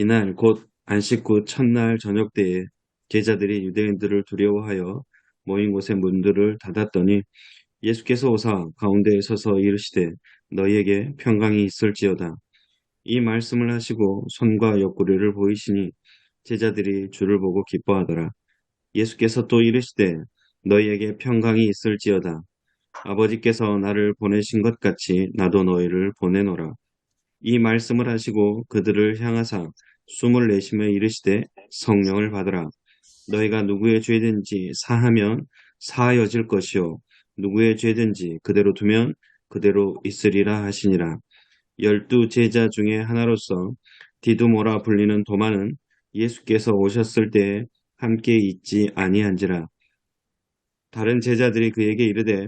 이날 곧 안식 후 첫날 저녁 때에 제자들이 유대인들을 두려워하여 모인 곳의 문들을 닫았더니 예수께서 오사 가운데에 서서 이르시되 너희에게 평강이 있을지어다. 이 말씀을 하시고 손과 옆구리를 보이시니 제자들이 주를 보고 기뻐하더라. 예수께서 또 이르시되 너희에게 평강이 있을지어다. 아버지께서 나를 보내신 것 같이 나도 너희를 보내노라. 이 말씀을 하시고 그들을 향하사 숨을 내쉬며 이르시되 성령을 받으라. 너희가 누구의 죄든지 사하면 사하여질 것이요 누구의 죄든지 그대로 두면 그대로 있으리라 하시니라. 12 제자 중에 하나로서 디두모라 불리는 도마는 예수께서 오셨을 때에 함께 있지 아니한지라. 다른 제자들이 그에게 이르되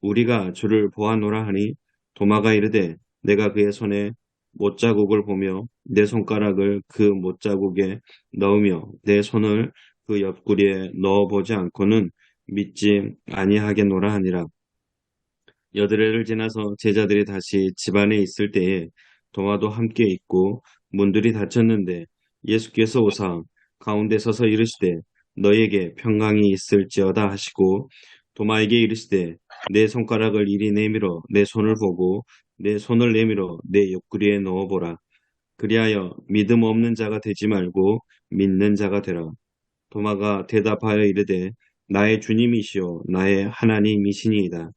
우리가 주를 보아노라 하니 도마가 이르되 내가 그의 손에 못자국을 보며 내 손가락을 그 못자국에 넣으며 내 손을 그 옆구리에 넣어보지 않고는 믿지 아니하겠노라 하니라. 8일을 지나서 제자들이 다시 집안에 있을 때에 도마도 함께 있고 문들이 닫혔는데 예수께서 오사 가운데 서서 이르시되 너희에게 평강이 있을지어다 하시고 도마에게 이르시되 내 손가락을 이리 내밀어 내 손을 보고 내 손을 내밀어 내 옆구리에 넣어보라. 그리하여 믿음 없는 자가 되지 말고 믿는 자가 되라. 도마가 대답하여 이르되 나의 주님이시요 나의 하나님이시니이다.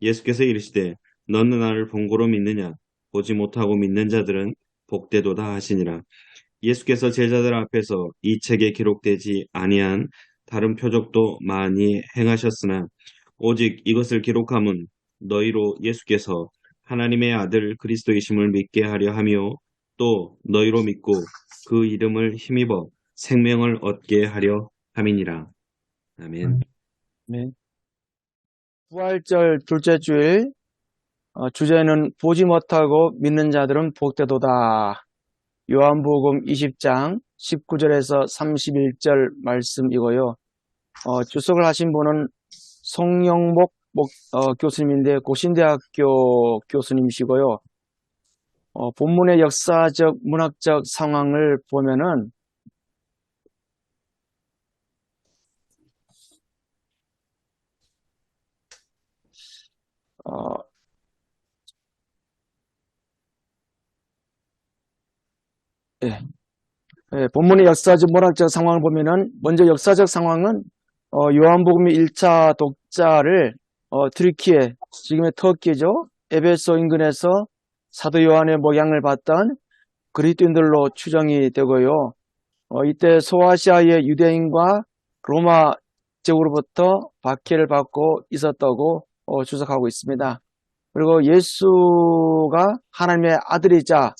예수께서 이르시되 너는 나를 본고로 믿느냐? 보지 못하고 믿는 자들은 복되도다 하시니라. 예수께서 제자들 앞에서 이 책에 기록되지 아니한 다른 표적도 많이 행하셨으나 오직 이것을 기록함은 너희로 예수께서 하나님의 아들 그리스도이심을 믿게 하려 하며 또 너희로 믿고 그 이름을 힘입어 생명을 얻게 하려 함이니라. 아멘. 네. 부활절 둘째 주일 주제는 보지 못하고 믿는 자들은 복되도다. 요한복음 20장 19절에서 31절 말씀이고요. 주석을 하신 분은 송영목 교수님인데 고신대학교 교수님이시고요. 본문의 역사적 문학적 상황을 보면은 예. 예, 본문의 역사적 문학적 상황을 보면은 먼저 역사적 상황은 요한복음의 1차 독자를 트리키에 지금의 터키죠. 에베소 인근에서 사도 요한의 목양을 받던 그리스도인들로 추정이 되고요. 이때 소아시아의 유대인과 로마 지역으로부터 박해를 받고 있었다고 주석하고 있습니다. 그리고 예수가 하나님의 아들이자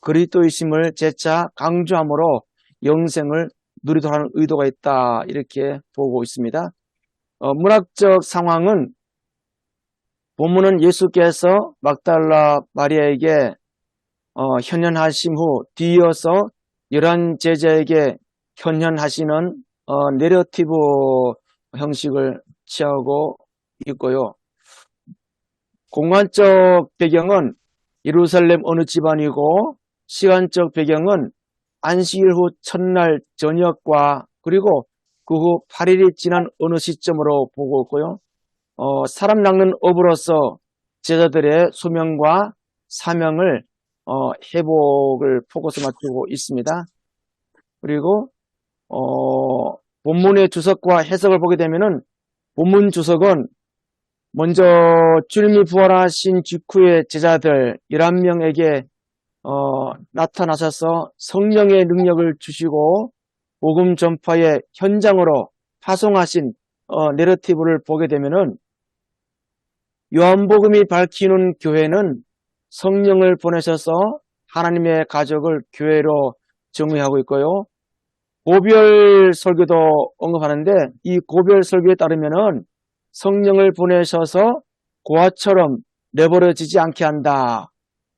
그리스도이심을 재차 강조함으로 영생을 누리도록 하는 의도가 있다 이렇게 보고 있습니다. 문학적 상황은 본문은 예수께서 막달라 마리아에게 현현하심 후 뒤이어서 11제자에게 현현하시는 내러티브 형식을 취하고 있고요. 공간적 배경은 예루살렘 어느 집안이고 시간적 배경은 안식일 후 첫날 저녁과 그리고 그 후 8일이 지난 어느 시점으로 보고 있고요. 사람 낚는 업으로서 제자들의 소명과 사명을 회복을 포커스 맞추고 있습니다. 그리고 본문의 주석과 해석을 보게 되면은 본문 주석은 먼저 주님이 부활하신 직후에 제자들 11명에게 나타나셔서 성령의 능력을 주시고 복음 전파의 현장으로 파송하신 내러티브를 보게 되면은 요한복음이 밝히는 교회는 성령을 보내셔서 하나님의 가족을 교회로 정의하고 있고요. 고별 설교도 언급하는데 이 고별 설교에 따르면은 성령을 보내셔서 고아처럼 내버려지지 않게 한다.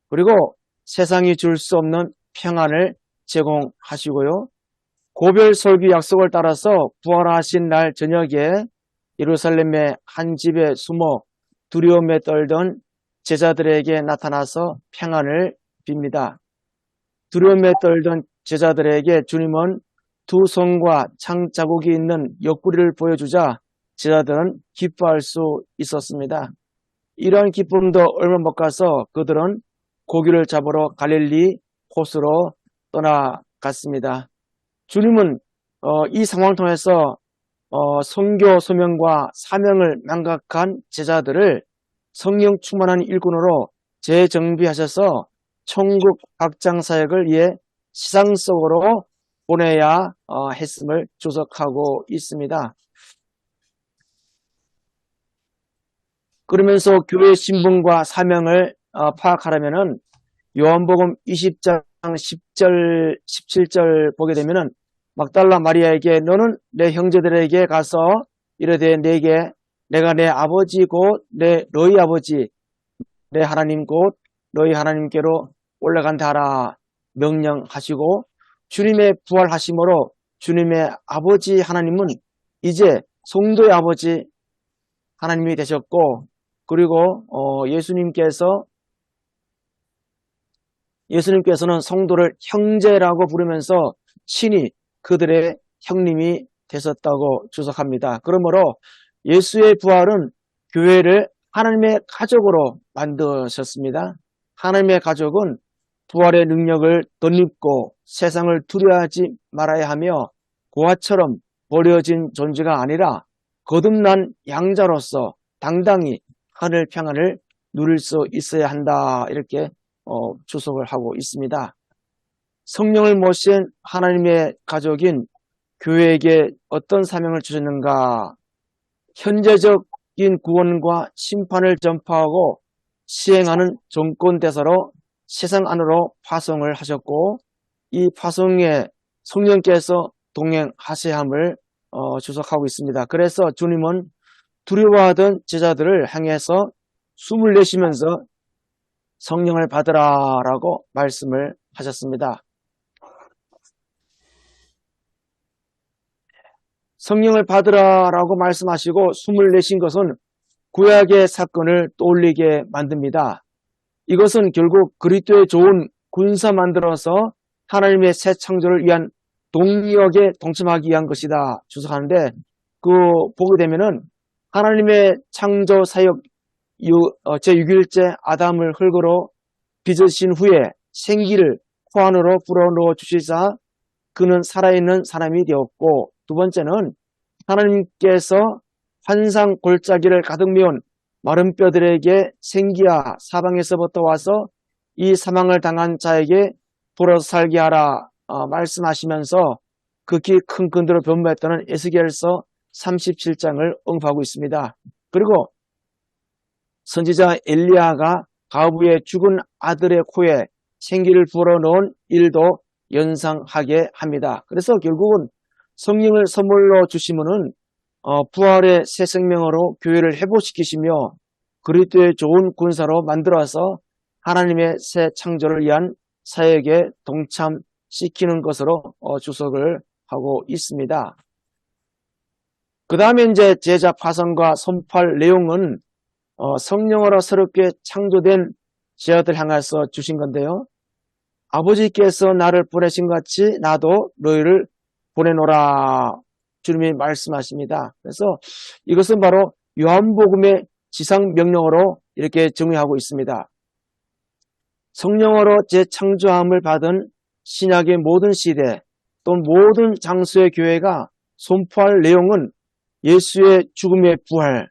그리고 세상이 줄 수 없는 평안을 제공하시고요. 고별 설교 약속을 따라서 부활하신 날 저녁에 예루살렘의 한 집에 숨어 두려움에 떨던 제자들에게 나타나서 평안을 빕니다. 두려움에 떨던 제자들에게 주님은 두 손과 창 자국이 있는 옆구리를 보여주자 제자들은 기뻐할 수 있었습니다. 이러한 기쁨도 얼마 못 가서 그들은 고기를 잡으러 갈릴리 호수로 떠나갔습니다. 주님은 이 상황을 통해서 선교 소명과 사명을 망각한 제자들을 성령 충만한 일꾼으로 재정비하셔서 천국 확장 사역을 위해 세상 속으로 보내야 했음을 주석하고 있습니다. 그러면서 교회의 신분과 사명을 파악하려면은 요한복음 20장 10절, 17절 보게 되면은 막달라 마리아에게 너는 내 형제들에게 가서 이르되 내가 내 아버지 곧 너희 아버지 내 하나님 곧 너희 하나님께로 올라간다 하라 명령하시고 주님의 부활하심으로 주님의 아버지 하나님은 이제 성도의 아버지 하나님이 되셨고 그리고 예수님께서는 성도를 형제라고 부르면서 친히 그들의 형님이 되셨다고 주석합니다. 그러므로 예수의 부활은 교회를 하나님의 가족으로 만드셨습니다. 하나님의 가족은 부활의 능력을 덧입고 세상을 두려워하지 말아야 하며 고아처럼 버려진 존재가 아니라 거듭난 양자로서 당당히 하늘 평안을 누릴 수 있어야 한다. 이렇게 주석을 하고 있습니다. 성령을 모신 하나님의 가족인 교회에게 어떤 사명을 주셨는가? 현재적인 구원과 심판을 전파하고 시행하는 정권대사로 세상 안으로 파송을 하셨고 이 파송에 성령께서 동행하셔야 함을 주석하고 있습니다. 그래서 주님은 두려워하던 제자들을 향해서 숨을 내쉬면서 성령을 받으라라고 말씀을 하셨습니다. 성령을 받으라라고 말씀하시고 숨을 내신 것은 구약의 사건을 떠올리게 만듭니다. 이것은 결국 그리스도의 좋은 군사 만들어서 하나님의 새 창조를 위한 동력에 동참하기 위한 것이다 주석하는데 보게 되면은 하나님의 창조 사역 제6일째 아담을 흙으로 빚으신 후에 생기를 코 안으로 불어넣어 주시자 그는 살아있는 사람이 되었고 두 번째는 하나님께서 환상 골짜기를 가득 메운 마른 뼈들에게 생기야 사방에서부터 와서 이 사망을 당한 자에게 돌아서 살게 하라 말씀하시면서 극히 큰 근도로 변모했다는 에스겔서 37장을 언급하고 있습니다. 그리고 선지자 엘리야가 가부의 죽은 아들의 코에 생기를 불어넣은 일도 연상하게 합니다. 그래서 결국은 성령을 선물로 주시면은 부활의 새 생명으로 교회를 회복시키시며 그리스도의 좋은 군사로 만들어서 하나님의 새 창조를 위한 사역에 동참시키는 것으로 주석을 하고 있습니다. 그 다음에 이제 제자 파송과 선포할 내용은 성령으로 새롭게 창조된 제자들 향해서 주신 건데요. 아버지께서 나를 보내신 같이 나도 너희를 보내노라 주님이 말씀하십니다. 그래서 이것은 바로 요한복음의 지상명령으로 이렇게 정의하고 있습니다. 성령으로 재창조함을 받은 신약의 모든 시대 또는 모든 장소의 교회가 선포할 내용은 예수의 죽음의 부활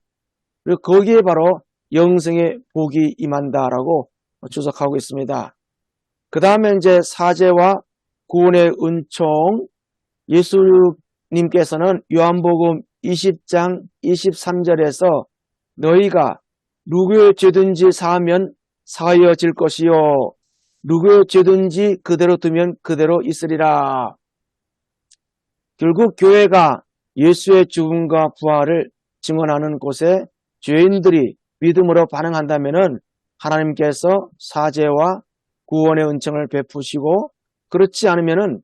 그리고 거기에 바로 영생의 복이 임한다라고 주석하고 있습니다. 그 다음에 이제 사제와 구원의 은총 예수님께서는 요한복음 20장 23절에서 너희가 누구의 죄든지 사하면 사하여질 것이요 누구의 죄든지 그대로 두면 그대로 있으리라. 결국 교회가 예수의 죽음과 부활을 증언하는 곳에 죄인들이 믿음으로 반응한다면 하나님께서 사죄와 구원의 은총을 베푸시고 그렇지 않으면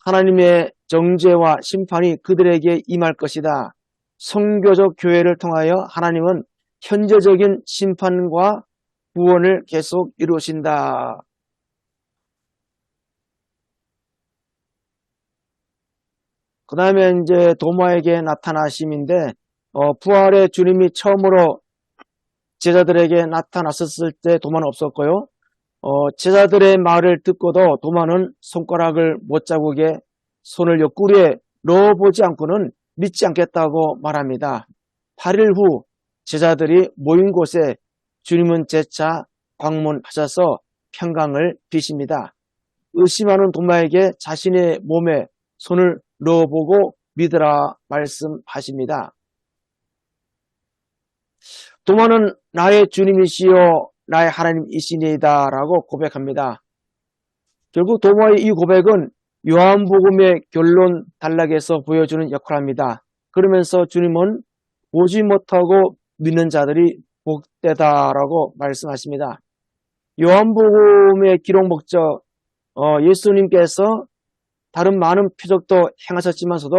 하나님의 정죄와 심판이 그들에게 임할 것이다. 성교적 교회를 통하여 하나님은 현재적인 심판과 구원을 계속 이루신다. 그 다음에 이제 도마에게 나타나심인데, 부활의 주님이 처음으로 제자들에게 나타났었을 때 도마는 없었고요. 제자들의 말을 듣고도 도마는 손가락을 못자국에 손을 옆구리에 넣어보지 않고는 믿지 않겠다고 말합니다. 8일 후 제자들이 모인 곳에 주님은 재차 방문하셔서 평강을 비십니다. 의심하는 도마에게 자신의 몸에 손을 넣어보고 믿으라 말씀하십니다. 도마는 나의 주님이시요 나의 하나님이시니이다 라고 고백합니다. 결국 도마의 이 고백은 요한복음의 결론 단락에서 보여주는 역할을 합니다. 그러면서 주님은 보지 못하고 믿는 자들이 복되다라고 말씀하십니다. 요한복음의 기록 목적, 예수님께서 다른 많은 표적도 행하셨지만서도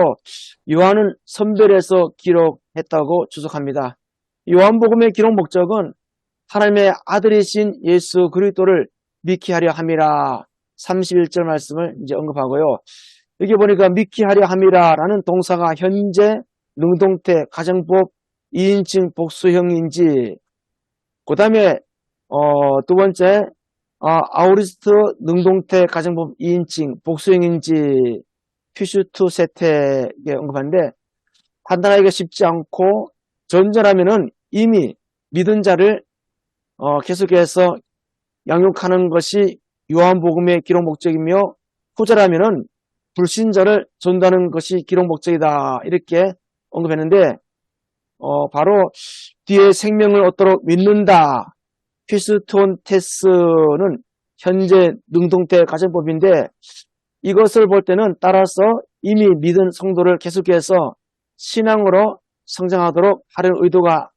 요한은 선별해서 기록했다고 주석합니다. 요한복음의 기록 목적은 하나님의 아들이신 예수 그리스도를 믿게 하려 함이라 31절 말씀을 이제 언급하고요. 여기 보니까 믿게 하려 함이라라는 동사가 현재 능동태 가정법 2인칭 복수형인지, 그 다음에 두 번째 아우리스트 능동태 가정법 2인칭 복수형인지 퓨슈투 세태에 언급하는데 판단하기가 쉽지 않고, 전제라면은 이미 믿은 자를 계속해서 양육하는 것이 요한복음의 기록 목적이며, 후자라면은 불신자를 전도하는 것이 기록 목적이다 이렇게 언급했는데, 바로 뒤에 생명을 얻도록 믿는다 피스톤 테스는 현재 능동태 가정법인데, 이것을 볼 때는 따라서 이미 믿은 성도를 계속해서 신앙으로 성장하도록 하려는 의도가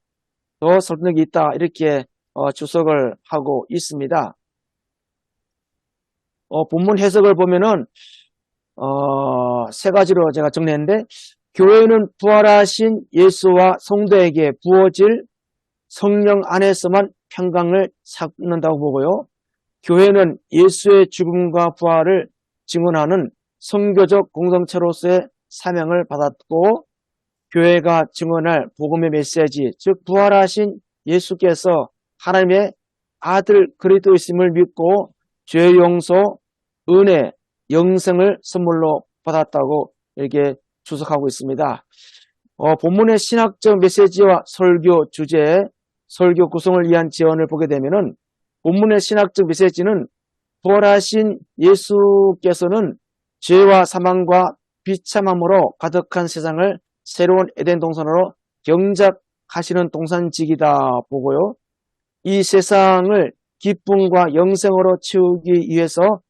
더 설득력이 있다 이렇게 주석을 하고 있습니다. 본문 해석을 보면은 세 가지로 제가 정리했는데, 교회는 부활하신 예수와 성도에게 부어질 성령 안에서만 평강을 찾는다고 보고요. 교회는 예수의 죽음과 부활을 증언하는 선교적 공동체로서의 사명을 받았고, 교회가 증언할 복음의 메시지, 즉 부활하신 예수께서 하나님의 아들 그리스도이심을 믿고 죄 용서, 은혜, 영생을 선물로 받았다고 이렇게 주석하고 있습니다. 본문의 신학적 메시지와 설교 주제, 설교 구성을 위한 지원을 보게 되면은 본문의 신학적 메시지는 부활하신 예수께서는 죄와 사망과 비참함으로 가득한 세상을 새로운 에덴 동산으로 경작하시는 동산직이다 보고요. 이 세상을 기쁨과 영생으로 채우기 위해서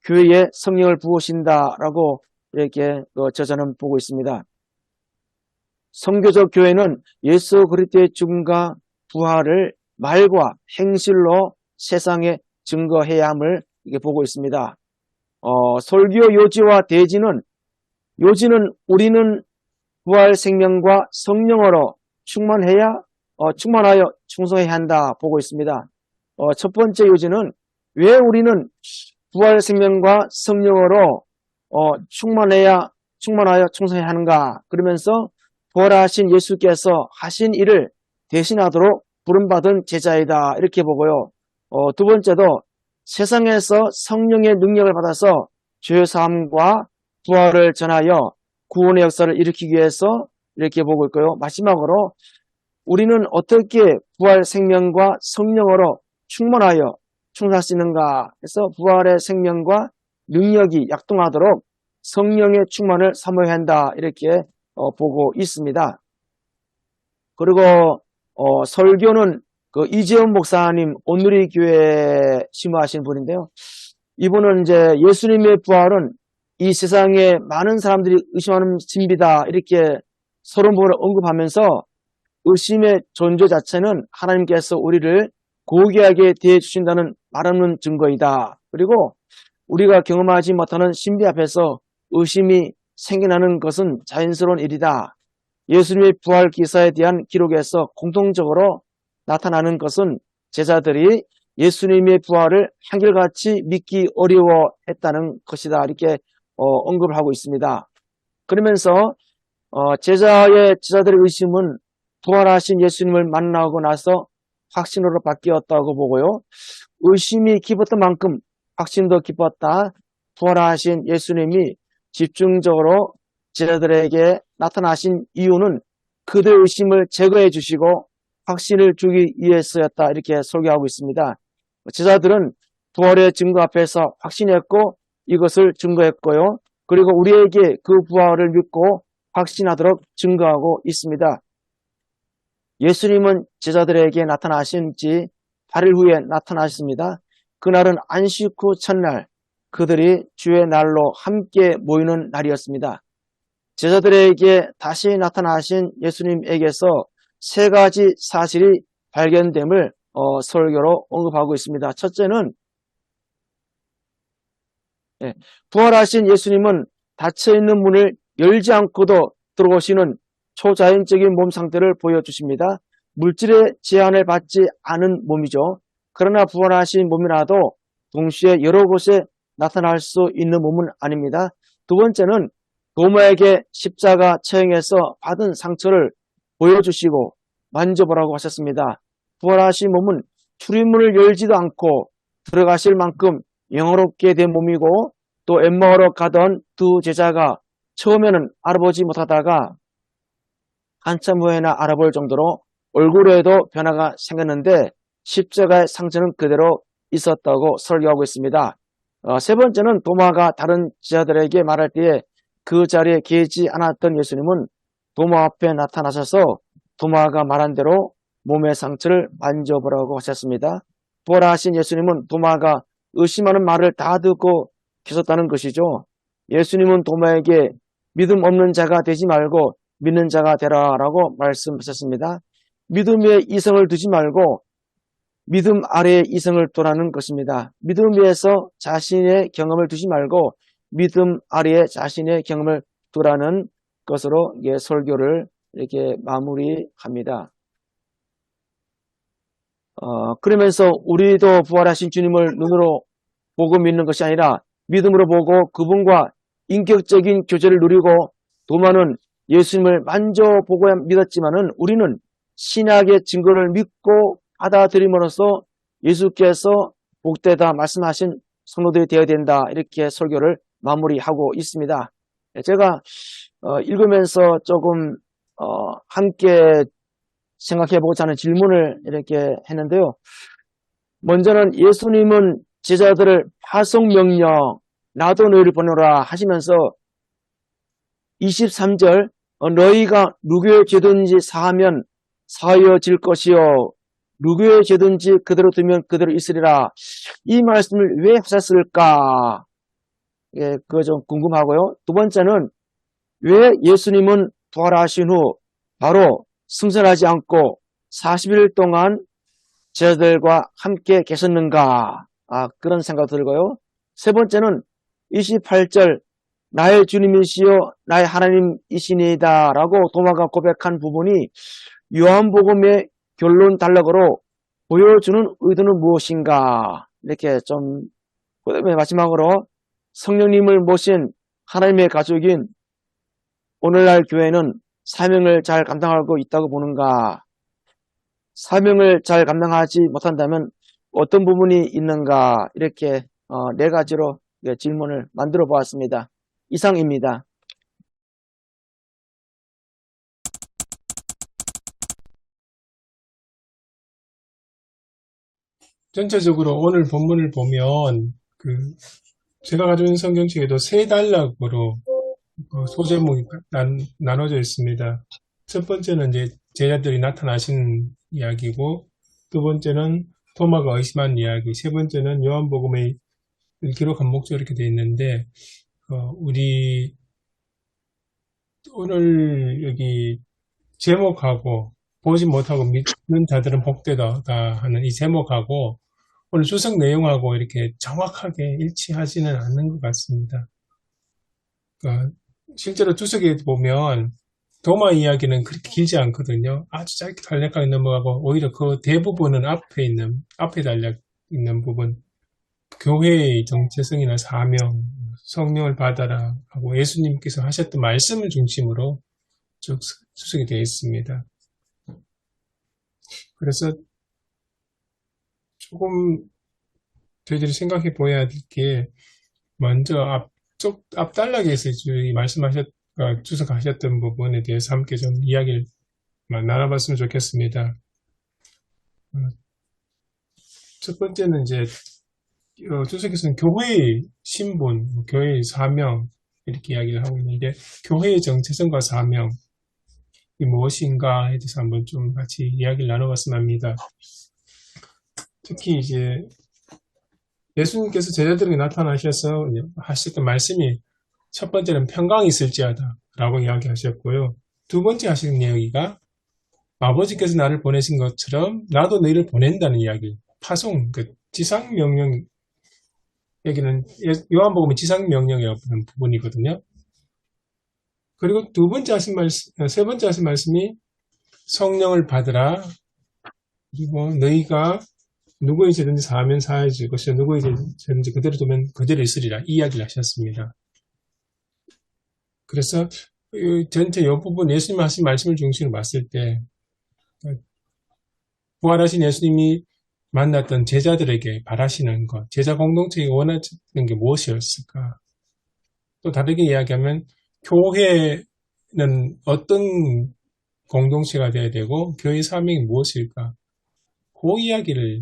교회에 성령을 부으신다라고 이렇게 저자는 보고 있습니다. 선교적 교회는 예수 그리스도의 죽음과 부활을 말과 행실로 세상에 증거해야 함을 이렇게 보고 있습니다. 설교 요지와 대지는, 요지는 우리는 부활 생명과 성령으로 충만하여 충성해야 한다 보고 있습니다. 첫 번째 요지는 왜 우리는 부활 생명과 성령으로 충만하여 충성해야 하는가, 그러면서 부활하신 예수께서 하신 일을 대신하도록 부름받은 제자이다 이렇게 보고요. 두 번째도 세상에서 성령의 능력을 받아서 죄사함과 부활을 전하여 구원의 역사를 일으키기 위해서 이렇게 보고 있고요. 마지막으로 우리는 어떻게 부활 생명과 성령으로 충만하여 충성할 수 있는가 해서 부활의 생명과 능력이 약동하도록 성령의 충만을 사모해야 한다 이렇게 보고 있습니다. 그리고 설교는 이재원 목사님 온누리 교회 심화하신 분인데요. 이분은 이제 예수님의 부활은 이 세상에 많은 사람들이 의심하는 진비다 이렇게 서론 부분을 언급하면서 의심의 존재 자체는 하나님께서 우리를 고귀하게 대해주신다는 말없는 증거이다. 그리고 우리가 경험하지 못하는 신비 앞에서 의심이 생겨나는 것은 자연스러운 일이다. 예수님의 부활 기사에 대한 기록에서 공통적으로 나타나는 것은 제자들이 예수님의 부활을 한결같이 믿기 어려워했다는 것이다. 이렇게 언급을 하고 있습니다. 그러면서 제자들의 의심은 부활하신 예수님을 만나고 나서 확신으로 바뀌었다고 보고요. 의심이 깊었던 만큼 확신도 깊었다. 부활하신 예수님이 집중적으로 제자들에게 나타나신 이유는 그들의 의심을 제거해 주시고 확신을 주기 위해서였다. 이렇게 설교하고 있습니다. 제자들은 부활의 증거 앞에서 확신했고 이것을 증거했고요. 그리고 우리에게 그 부활을 믿고 확신하도록 증거하고 있습니다. 예수님은 제자들에게 나타나신 지 8일 후에 나타나셨습니다. 그날은 안식 후 첫날 그들이 주의 날로 함께 모이는 날이었습니다. 제자들에게 다시 나타나신 예수님에게서 세 가지 사실이 발견됨을 설교로 언급하고 있습니다. 첫째는 부활하신 예수님은 닫혀있는 문을 열지 않고도 들어오시는 초자연적인 몸 상태를 보여주십니다. 물질의 제한을 받지 않은 몸이죠. 그러나 부활하신 몸이라도 동시에 여러 곳에 나타날 수 있는 몸은 아닙니다. 두 번째는 도마에게 십자가 처형에서 받은 상처를 보여주시고 만져보라고 하셨습니다. 부활하신 몸은 출입문을 열지도 않고 들어가실 만큼 영화롭게 된 몸이고 또 엠마오로 가던 두 제자가 처음에는 알아보지 못하다가 한참 후에나 알아볼 정도로 얼굴에도 변화가 생겼는데 십자가의 상처는 그대로 있었다고 설교하고 있습니다. 세 번째는 도마가 다른 제자들에게 말할 때에 그 자리에 계시지 않았던 예수님은 도마 앞에 나타나셔서 도마가 말한 대로 몸의 상처를 만져보라고 하셨습니다. 부활하신 예수님은 도마가 의심하는 말을 다 듣고 계셨다는 것이죠. 예수님은 도마에게 믿음 없는 자가 되지 말고 믿는 자가 되라라고 말씀하셨습니다. 믿음에 이성을 두지 말고 믿음 아래에 이성을 두라는 것입니다. 믿음 위에서 자신의 경험을 두지 말고 믿음 아래에 자신의 경험을 두라는 것으로 설교를 이렇게 마무리합니다. 그러면서 우리도 부활하신 주님을 눈으로 보고 믿는 것이 아니라 믿음으로 보고 그분과 인격적인 교제를 누리고 도마는 예수님을 만져보고야 믿었지만은 우리는 신약의 증거를 믿고 받아들임으로써 예수께서 복되다 말씀하신 성도들이 되어야 된다. 이렇게 설교를 마무리하고 있습니다. 제가 읽으면서 조금 함께 생각해보고자 하는 질문을 이렇게 했는데요. 먼저는 예수님은 제자들을 파송명령 나도 너희를 보내라 하시면서 23절 너희가 누구의 죄든지 사하면 사하여질 것이요 누구의 죄든지 그대로 두면 그대로 있으리라. 이 말씀을 왜 하셨을까? 그거 좀 궁금하고요. 두 번째는 왜 예수님은 부활하신 후 바로 승선하지 않고 40일 동안 제자들과 함께 계셨는가? 그런 생각 들고요. 세 번째는 28절 나의 주님이시여 나의 하나님이시니이다 라고 도마가 고백한 부분이 요한복음의 결론 단락으로 보여주는 의도는 무엇인가? 이렇게 좀 그다음에 마지막으로 성령님을 모신 하나님의 가족인 오늘날 교회는 사명을 잘 감당하고 있다고 보는가? 사명을 잘 감당하지 못한다면 어떤 부분이 있는가? 이렇게 네 가지로 질문을 만들어 보았습니다. 이상입니다. 전체적으로 오늘 본문을 보면 제가 가지고 있는 성경책에도 세 단락으로 소제목이 나눠져 있습니다. 첫 번째는 이제 제자들이 나타나신 이야기고, 두 번째는 토마가 의심한 이야기, 세 번째는 요한복음의 기록한 목적 이렇게 되어 있는데, 우리 오늘 여기 제목하고 보지 못하고 믿는 자들은 복되다 하는 이 제목하고 오늘 주석 내용하고 이렇게 정확하게 일치하지는 않는 것 같습니다. 실제로 주석에 보면 도마 이야기는 그렇게 길지 않거든요. 아주 짧게 간략하게 넘어가고 오히려 그 대부분은 앞에 달려 있는 부분, 교회의 정체성이나 사명, 성령을 받아라 하고 예수님께서 하셨던 말씀을 중심으로 쭉 수석이 되어 있습니다. 그래서 조금 저희들이 생각해 보아야 될 게 먼저 앞단락에서 주석하셨던 부분에 대해서 함께 좀 이야기를 나눠봤으면 좋겠습니다. 첫 번째는 이제 주석에서는 교회의 신분, 교회의 사명 이렇게 이야기를 하고 있는데 교회의 정체성과 사명이 무엇인가에 대해서 한번 좀 같이 이야기를 나눠봤으면 합니다. 특히 이제 예수님께서 제자들에게 나타나셔서 하셨던 말씀이 첫 번째는 평강이 있을지어다 라고 이야기하셨고요. 두 번째 하신 이야기가 아버지께서 나를 보내신 것처럼 나도 너희를 보낸다는 이야기, 파송, 지상명령, 여기는 요한복음의 지상명령이라고 하는 부분이거든요. 그리고 세 번째 하신 말씀이 성령을 받으라. 그리고 너희가 누구의 죄든지 사하면 사해질 것이요 누구의 죄든지 그대로 두면 그대로 있으리라. 이 이야기를 하셨습니다. 그래서 전체 이 부분 예수님 하신 말씀을 중심으로 봤을 때 부활하신 예수님이 만났던 제자들에게 바라시는 것, 제자 공동체에 원하는 게 무엇이었을까? 또 다르게 이야기하면 교회는 어떤 공동체가 되어야 되고 교회의 사명이 무엇일까? 그 이야기를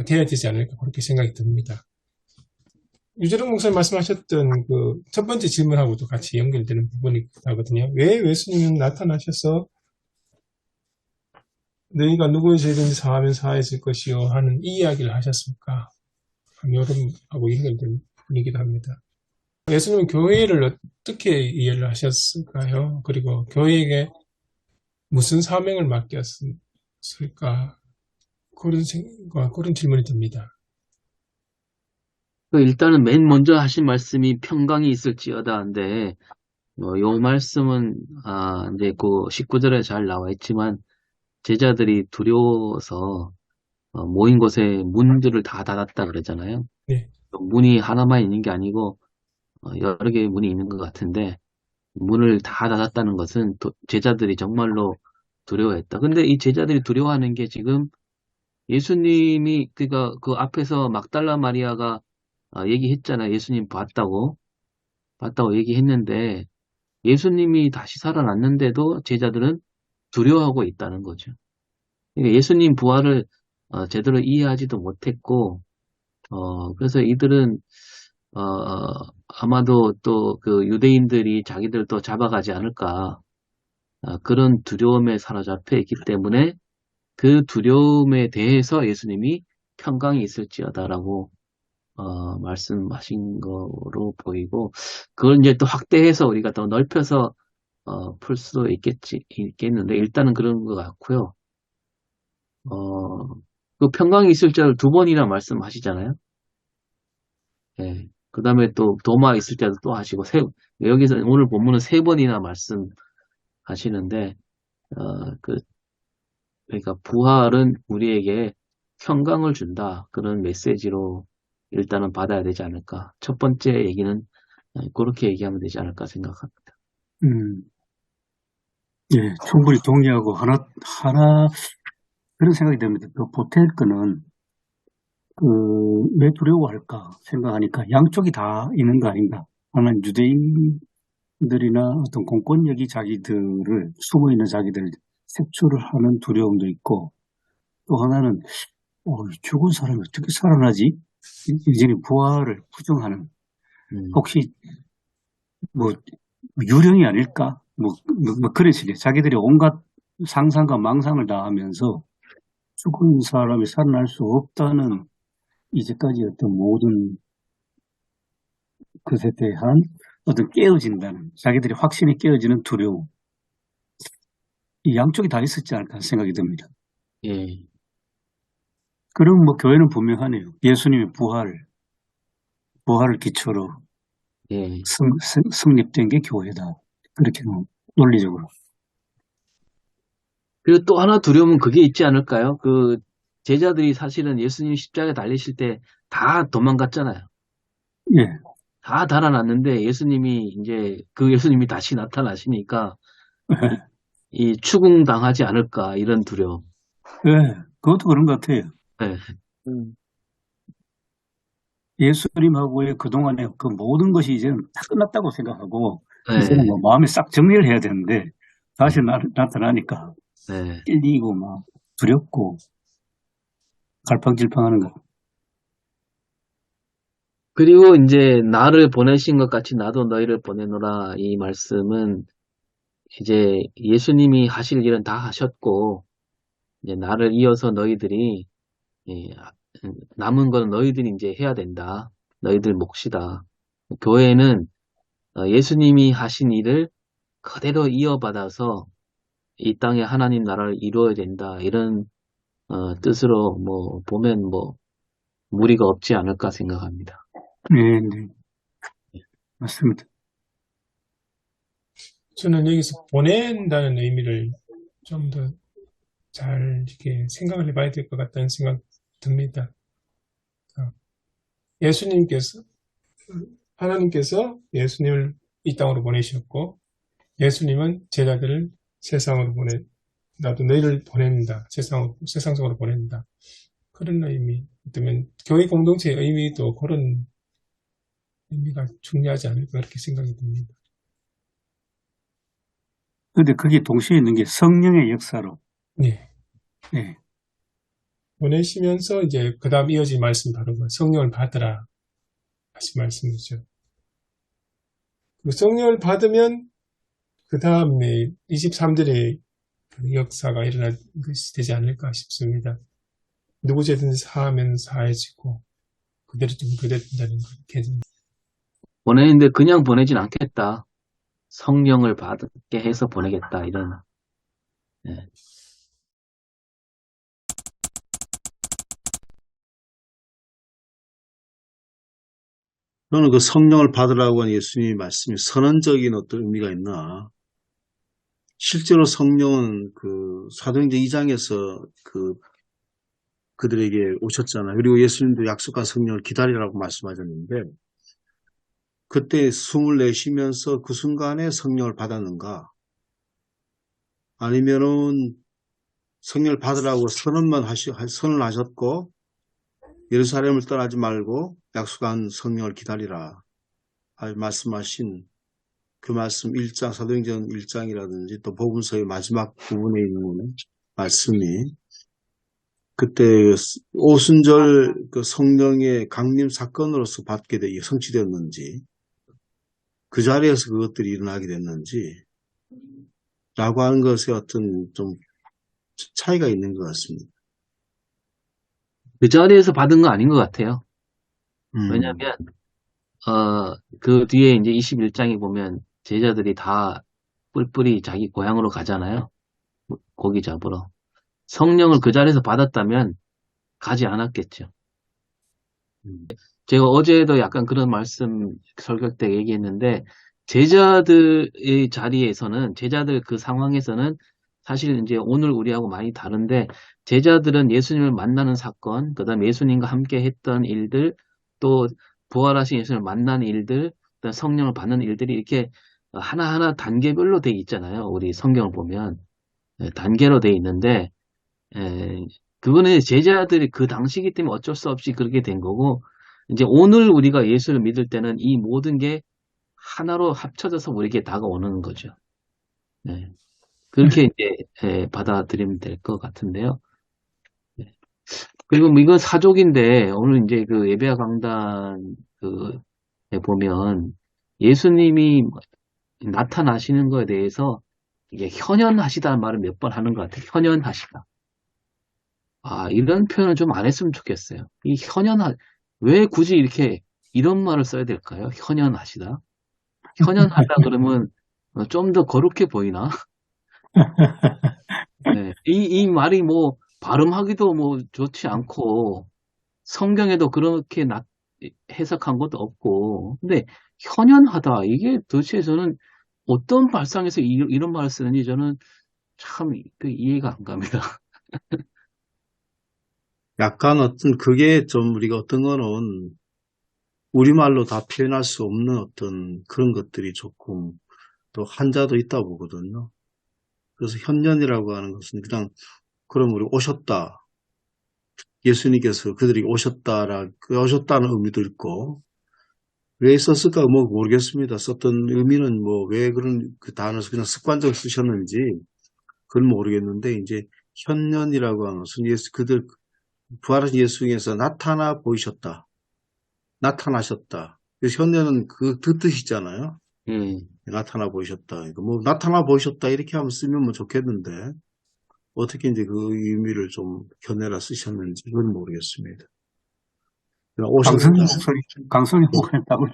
돼야 되지 않을까 그렇게 생각이 듭니다. 유재룡 목사님 말씀하셨던 그 첫 번째 질문하고도 같이 연결되는 부분이거든요. 왜 예수님은 나타나셔서 너희가 누구의 죄든지 사하면 사해질 것이요 하는 이 이야기를 하셨을까? 여름하고 연결되는 부분이기도 합니다. 예수님은 교회를 어떻게 이해를 하셨을까요? 그리고 교회에게 무슨 사명을 맡겼을까? 그런 질문이 듭니다. 일단은 맨 먼저 하신 말씀이 평강이 있을지어다인데, 요 말씀은, 이제 그 19절에 잘 나와 있지만, 제자들이 두려워서, 모인 곳에 문들을 다 닫았다 그러잖아요. 네. 문이 하나만 있는 게 아니고, 여러 개의 문이 있는 것 같은데, 문을 다 닫았다는 것은 제자들이 정말로 두려워했다. 근데 이 제자들이 두려워하는 게 지금 예수님이, 그러니까 그 앞에서 막달라 마리아가 얘기했잖아요. 예수님 봤다고 얘기했는데, 예수님이 다시 살아났는데도 제자들은 두려워하고 있다는 거죠. 그러니까 예수님 부활을 제대로 이해하지도 못했고, 그래서 이들은 아마도 또 그 유대인들이 자기들 또 잡아가지 않을까, 그런 두려움에 사로잡혀 있기 때문에 그 두려움에 대해서 예수님이 평강이 있을지어다라고 말씀하신 거로 보이고, 그걸 이제 또 확대해서 우리가 더 넓혀서 풀 수도 있겠는데, 일단은 그런 것 같고요. 그 평강이 있을 자를 두 번이나 말씀하시잖아요. 예. 그 다음에 또 도마 있을 자도 또 하시고, 여기서 오늘 본문은 세 번이나 말씀하시는데, 그러니까 부활은 우리에게 평강을 준다. 그런 메시지로 일단은 받아야 되지 않을까. 첫 번째 얘기는 그렇게 얘기하면 되지 않을까 생각합니다. 예, 충분히 동의하고 하나 그런 생각이 듭니다. 그 보탤 거는 왜 두려워할까 생각하니까 양쪽이 다 있는 거 아닌가. 하나는 유대인들이나 어떤 공권력이 자기들을 숨어 있는 자기들을 색출을 하는 두려움도 있고, 또 하나는 죽은 사람이 어떻게 살아나지? 이제는 부활을 부정하는, 혹시 뭐 유령이 아닐까? 뭐 그런 식의 자기들이 온갖 상상과 망상을 다 하면서 죽은 사람이 살아날 수 없다는 이제까지 어떤 모든 것에 대한 어떤 깨어진다는, 자기들이 확신이 깨어지는 두려움, 이 양쪽이 다 있었지 않을까 생각이 듭니다. 예. 그럼 뭐 교회는 분명하네요. 예수님의 부활을 기초로 예. 성립된 게 교회다. 그렇게 논리적으로. 그리고 또 하나 두려움은 그게 있지 않을까요? 그 제자들이 사실은 예수님 십자가에 달리실 때 다 도망갔잖아요. 예. 다 달아났는데 예수님이 다시 나타나시니까 이 추궁당하지 않을까 이런 두려움. 예. 그것도 그런 것 같아요. 네. 음, 예수님하고의 그동안의 그 모든 것이 이제는 다 끝났다고 생각하고, 이제는 네. 뭐 마음에 싹 정리를 해야 되는데, 다시 나타나니까 네. 찔리고 막 두렵고 갈팡질팡하는 거. 그리고 이제 나를 보내신 것 같이 나도 너희를 보내노라 이 말씀은 이제 예수님이 하실 일은 다 하셨고 이제 나를 이어서 너희들이 예, 남은 거는 너희들이 이제 해야 된다. 너희들 몫이다. 교회는 예수님이 하신 일을 그대로 이어받아서 이 땅에 하나님 나라를 이루어야 된다. 이런 뜻으로 뭐 보면 뭐 무리가 없지 않을까 생각합니다. 네, 네. 맞습니다. 저는 여기서 보낸다는 의미를 좀 더 잘 이렇게 생각을 해봐야 될 것 같다는 생각 듭니다. 예수님께서, 하나님께서 예수님을 이 땅으로 보내셨고, 예수님은 제자들을 세상으로 나도 너희를 보낸다. 세상 속으로 보낸다. 그런 의미, 어쩌면 교회 공동체의 의미도 그런 의미가 중요하지 않을까 그렇게 생각이 듭니다. 근데 그게 동시에 있는 게 성령의 역사로. 네. 네. 보내시면서 이제 그 다음 이어진 말씀 바로 성령을 받으라 하신 말씀이죠. 그 성령을 받으면 그 다음에 23절의 그 역사가 일어날 것이 되지 않을까 싶습니다. 누구 죄든지 사하면 사해지고 그대로 좀 그대로 된다는 거. 보내는데 그냥 보내진 않겠다. 성령을 받게 해서 보내겠다. 이런. 예. 저는 그 성령을 받으라고 하는 예수님의 말씀이 선언적인 어떤 의미가 있나? 실제로 성령은 그 사도행전 2장에서 그들에게 오셨잖아요. 그리고 예수님도 약속한 성령을 기다리라고 말씀하셨는데, 그때 숨을 내쉬면서 그 순간에 성령을 받았는가? 아니면은 성령을 받으라고 선언하셨고, 예루살렘을 떠나지 말고 약속한 성령을 기다리라 말씀하신 그 말씀 1장, 사도행전 1장이라든지 또 복음서의 마지막 부분에 있는 말씀이 그때 오순절 그 성령의 강림 사건으로서 성취되었는지 그 자리에서 그것들이 일어나게 됐는지 라고 하는 것에 어떤 좀 차이가 있는 것 같습니다. 그 자리에서 받은 거 아닌 것 같아요. 음. 왜냐면, 그 뒤에 이제 21장에 보면 제자들이 다 뿔뿔이 자기 고향으로 가잖아요. 고기 잡으러. 성령을 그 자리에서 받았다면 가지 않았겠죠. 제가 어제도 약간 그런 말씀 설교 때 얘기했는데, 제자들의 자리에서는, 제자들 그 상황에서는 사실 이제 오늘 우리하고 많이 다른데, 제자들은 예수님을 만나는 사건, 그 다음에 예수님과 함께 했던 일들, 또 부활하신 예수님을 만나는 일들, 그다음 성령을 받는 일들이 이렇게 하나하나 단계별로 돼 있잖아요. 우리 성경을 보면. 단계로 돼 있는데, 그거는 제자들이 그 당시이기 때문에 어쩔 수 없이 그렇게 된 거고, 이제 오늘 우리가 예수를 믿을 때는 이 모든 게 하나로 합쳐져서 우리에게 다가오는 거죠. 네. 그렇게 이제 받아들이면 될 것 같은데요. 네. 그리고 뭐 이건 사족인데 오늘 이제 그 예배와 강단 보면 예수님이 나타나시는 거에 대해서 이게 현현하시다는 말을 몇 번 하는 것 같아요. 현현하시다. 이런 표현을 좀 안 했으면 좋겠어요. 왜 굳이 이렇게 이런 말을 써야 될까요? 현현하시다. 현현하다 그러면 좀 더 거룩해 보이나? 네. 이 말이 뭐 발음하기도 뭐 좋지 않고 성경에도 그렇게 해석한 것도 없고 근데 현현하다 이게 도대체 저는 어떤 발상에서 이런 말을 쓰는지 저는 참 이해가 안 갑니다. 약간 어떤 그게 좀 우리가 어떤 거는 우리말로 다 표현할 수 없는 어떤 그런 것들이 조금 또 한자도 있다 보거든요. 그래서 현년이라고 하는 것은 그냥 그럼 우리 오셨다. 예수님께서 그들이 오셨다는 의미도 있고 왜 썼을까 뭐 모르겠습니다. 썼던 의미는 뭐 왜 그런 그 단어를 그냥 습관적으로 쓰셨는지 그건 모르겠는데 이제 현년이라고 하는 것은 그들 부활하신 예수님께서 나타나 보이셨다. 나타나셨다. 그래서 현년은 그 뜻이잖아요. 예. 나타나 보이셨다. 그러니까 뭐 나타나 보이셨다 이렇게 하면 쓰면 뭐 좋겠는데 어떻게 이제 그 의미를 좀 견해라 쓰셨는지 그건 모르겠습니다. 그냥 오셨다. 강성희 목사님 답을.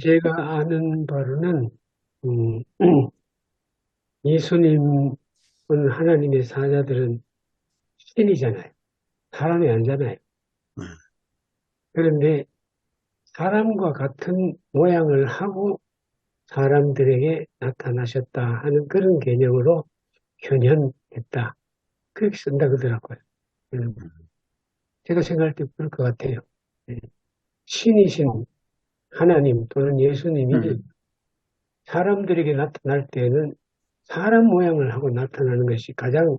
제가 아는 바로는 음, 예수님은 하나님의 사자들은 신이잖아요. 사람이 아니잖아요. 네. 그런데 사람과 같은 모양을 하고 사람들에게 나타나셨다 하는 그런 개념으로 현현했다. 그렇게 쓴다 그러더라고요. 제가 생각할 때 그럴 것 같아요. 예. 신이신 하나님 또는 예수님이 사람들에게 나타날 때는 사람 모양을 하고 나타나는 것이 가장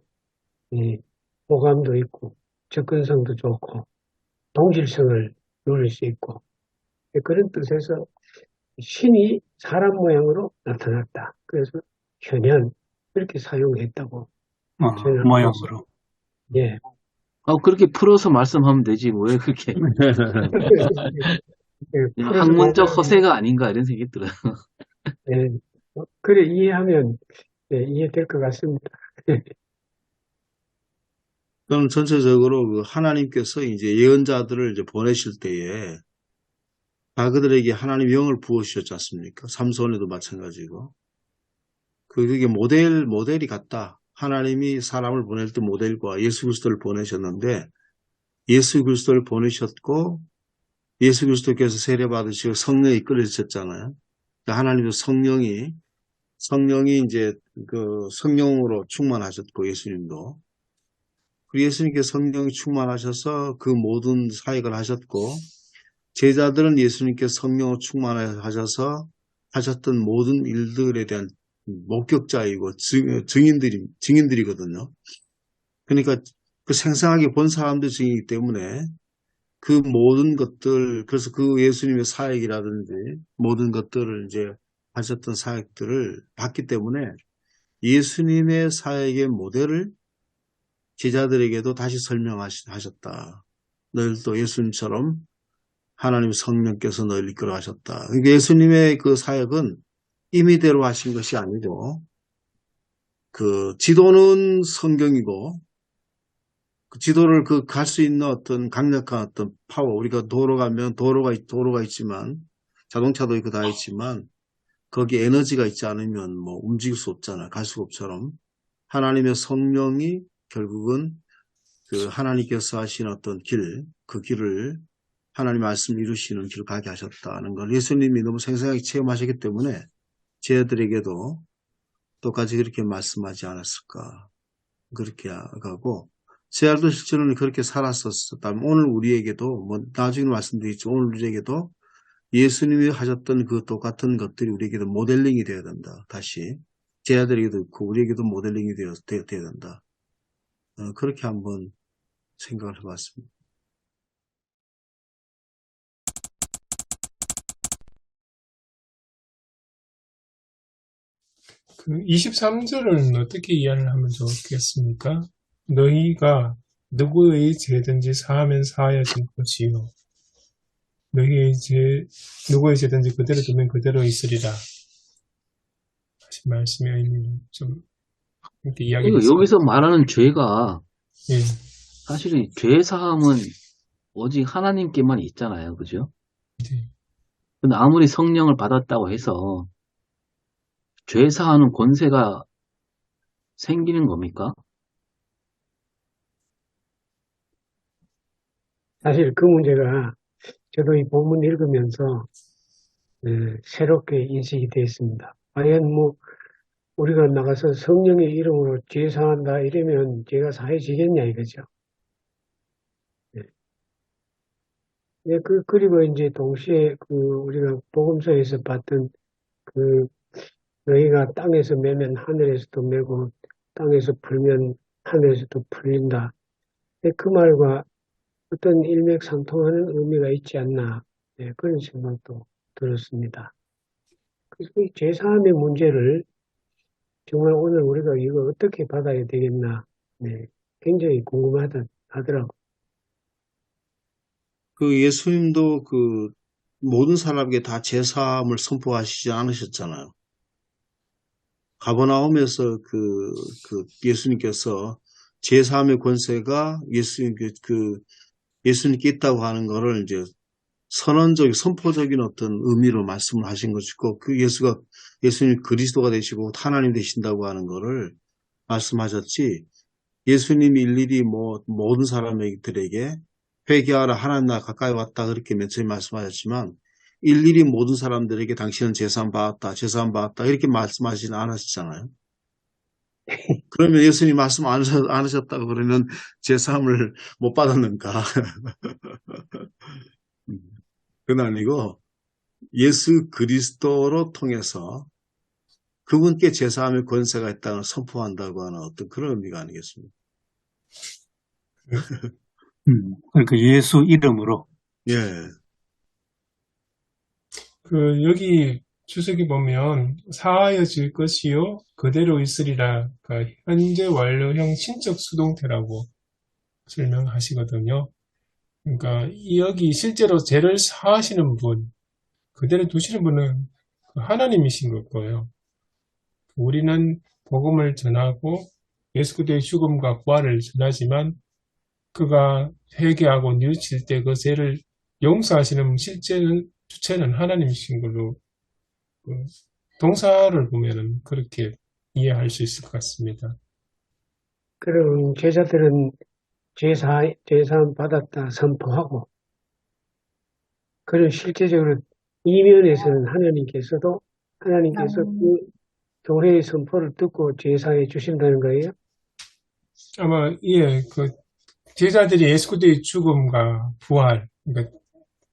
호감도 있고 접근성도 좋고 동질성을 누릴 수 있고 그런 뜻에서 신이 사람 모양으로 나타났다. 그래서 현현 그렇게 사용했다고 저는 알고 모양으로. 있습니다. 예. 그렇게 풀어서 말씀하면 되지. 왜 그렇게 그냥 학문적 허세가 아닌가 이런 생각이 들어요. 예. 그래 이해하면 이해될 것 같습니다. 저는 전체적으로 그 하나님께서 이제 예언자들을 이제 보내실 때에 그들에게 하나님 영을 부어주셨지 않습니까? 삼손에도 마찬가지고. 그게 모델이 같다. 하나님이 사람을 보낼 때 모델과 예수 그리스도를 보내셨는데 예수 그리스도를 보내셨고 예수 그리스도께서 세례받으시고 성령이 이끌어주셨잖아요. 그러니까 하나님도 성령이 이제 그 성령으로 충만하셨고 예수님도. 그리고 예수님께서 성령이 충만하셔서 그 모든 사역을 하셨고 제자들은 예수님께서 성령으로 충만하셔서 하셨던 모든 일들에 대한 목격자이고 증인들이거든요. 그러니까 그 생생하게 본 사람들 증인이기 때문에 그 모든 것들, 그래서 그 예수님의 사역이라든지 모든 것들을 이제 하셨던 사역들을 봤기 때문에 예수님의 사역의 모델을 제자들에게도 다시 설명하셨다. 너희들도 예수님처럼 하나님 성령께서 너희를 이끌어 가셨다. 그러니까 예수님의 그 사역은 임의대로 하신 것이 아니고 그 지도는 성경이고 그 지도를 갈 수 있는 어떤 강력한 어떤 파워 우리가 도로 가면 도로가 있지만 자동차도 있고 다 있지만 거기에 에너지가 있지 않으면 뭐 움직일 수 없잖아요. 갈 수가 없처럼 하나님의 성령이 결국은 그 하나님께서 하신 어떤 그 길을 하나님 말씀 이루시는 길을 가게 하셨다는 걸 예수님이 너무 생생하게 체험하셨기 때문에 제자들에게도 똑같이 그렇게 말씀하지 않았을까. 그렇게 가고 제자도 실제로는 그렇게 살았었다면 오늘 우리에게도 뭐 나중에 말씀드리겠죠. 오늘 우리에게도 예수님이 하셨던 그 똑같은 것들이 우리에게도 모델링이 되어야 된다. 다시 제자들에게도 있고 우리에게도 모델링이 되어야 된다. 그렇게 한번 생각을 해봤습니다. 그 23절은 어떻게 이해를 하면 좋겠습니까? 너희가 누구의 죄든지 사하면 사하여질 것이요. 누구의 죄든지 그대로 두면 그대로 있으리라. 하신 말씀의 의미는 좀 이렇게 이야기했습니다. 여기서 말하는 죄가 예. 사실은 죄 사함은 오직 하나님께만 있잖아요. 그죠? 네. 근데 아무리 성령을 받았다고 해서 죄 사하는 권세가 생기는 겁니까? 사실 그 문제가 저도 이 본문 읽으면서 새롭게 인식이 되었습니다. 과연 뭐 우리가 나가서 성령의 이름으로 죄 사한다 이러면 죄가 사해지겠냐 이거죠. 예. 예, 그리고 이제 동시에 우리가 복음서에서 봤던 그, 너희가 땅에서 매면 하늘에서도 매고, 땅에서 풀면 하늘에서도 풀린다. 예, 그 말과 어떤 일맥상통하는 의미가 있지 않나, 예, 그런 생각도 들었습니다. 그래서 이 제3의 문제를 정말 오늘 우리가 이거 어떻게 받아야 되겠나, 네, 굉장히 궁금하더라고요. 그 예수님도 그 모든 사람에게 다 제사함을 선포하시지 않으셨잖아요. 가버나움에서 그 예수님께서 제사함의 권세가 예수님께 있다고 하는 거를 이제 선포적인 어떤 의미로 말씀을 하신 것이고, 예수님 그리스도가 되시고 하나님 되신다고 하는 거를 말씀하셨지, 예수님이 일일이 모든 사람들에게 회개하라, 하나님 나라 가까이 왔다, 그렇게 맨 처음에 말씀하셨지만, 일일이 모든 사람들에게 당신은 제사함 받았다, 이렇게 말씀하시진 않으셨잖아요. 그러면 예수님 말씀 안 하셨다고 그러면 제사함을 못 받았는가? 그건 아니고, 예수 그리스도로 통해서 그분께 제사함의 권세가 있다는 걸 선포한다고 하는 어떤 그런 의미가 아니겠습니까? 그러니까 예수 이름으로. 예. 여기 주석이 보면 사하여질 것이요 그대로 있으리라. 그러니까 현재 완료형 신적 수동태라고 설명하시거든요. 그러니까 여기 실제로 죄를 사하시는 분, 그대로 두시는 분은 하나님이신 거예요. 우리는 복음을 전하고 예수 그리스도의 죽음과 부활을 전하지만 그가 회개하고 뉘우칠 때 그 죄를 용서하시는 주체는 하나님이신 걸로 동사를 보면은 그렇게 이해할 수 있을 것 같습니다. 그럼 제자들은 제사함 받았다 선포하고, 그리고 실제적으로 이면에서는 하나님께서 그 교회의 선포를 듣고 제사해 주신다는 거예요? 아마 제자들이 예수 그리스도의 죽음과 부활, 그러니까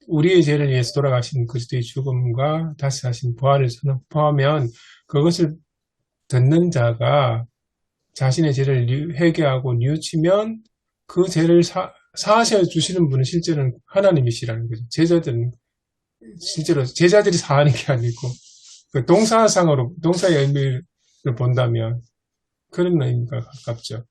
우리의 죄를 위해서 돌아가신 그리스도의 죽음과 다시 하신 부활을 선포하면 그것을 듣는 자가 자신의 죄를 회개하고 뉘우치면 그 죄를 사하셔 주시는 분은 실제로는 하나님이시라는 거죠. 실제로 제자들이 사하는 게 아니고 그 동사의 의미를 본다면 그런 의미가 가깝죠.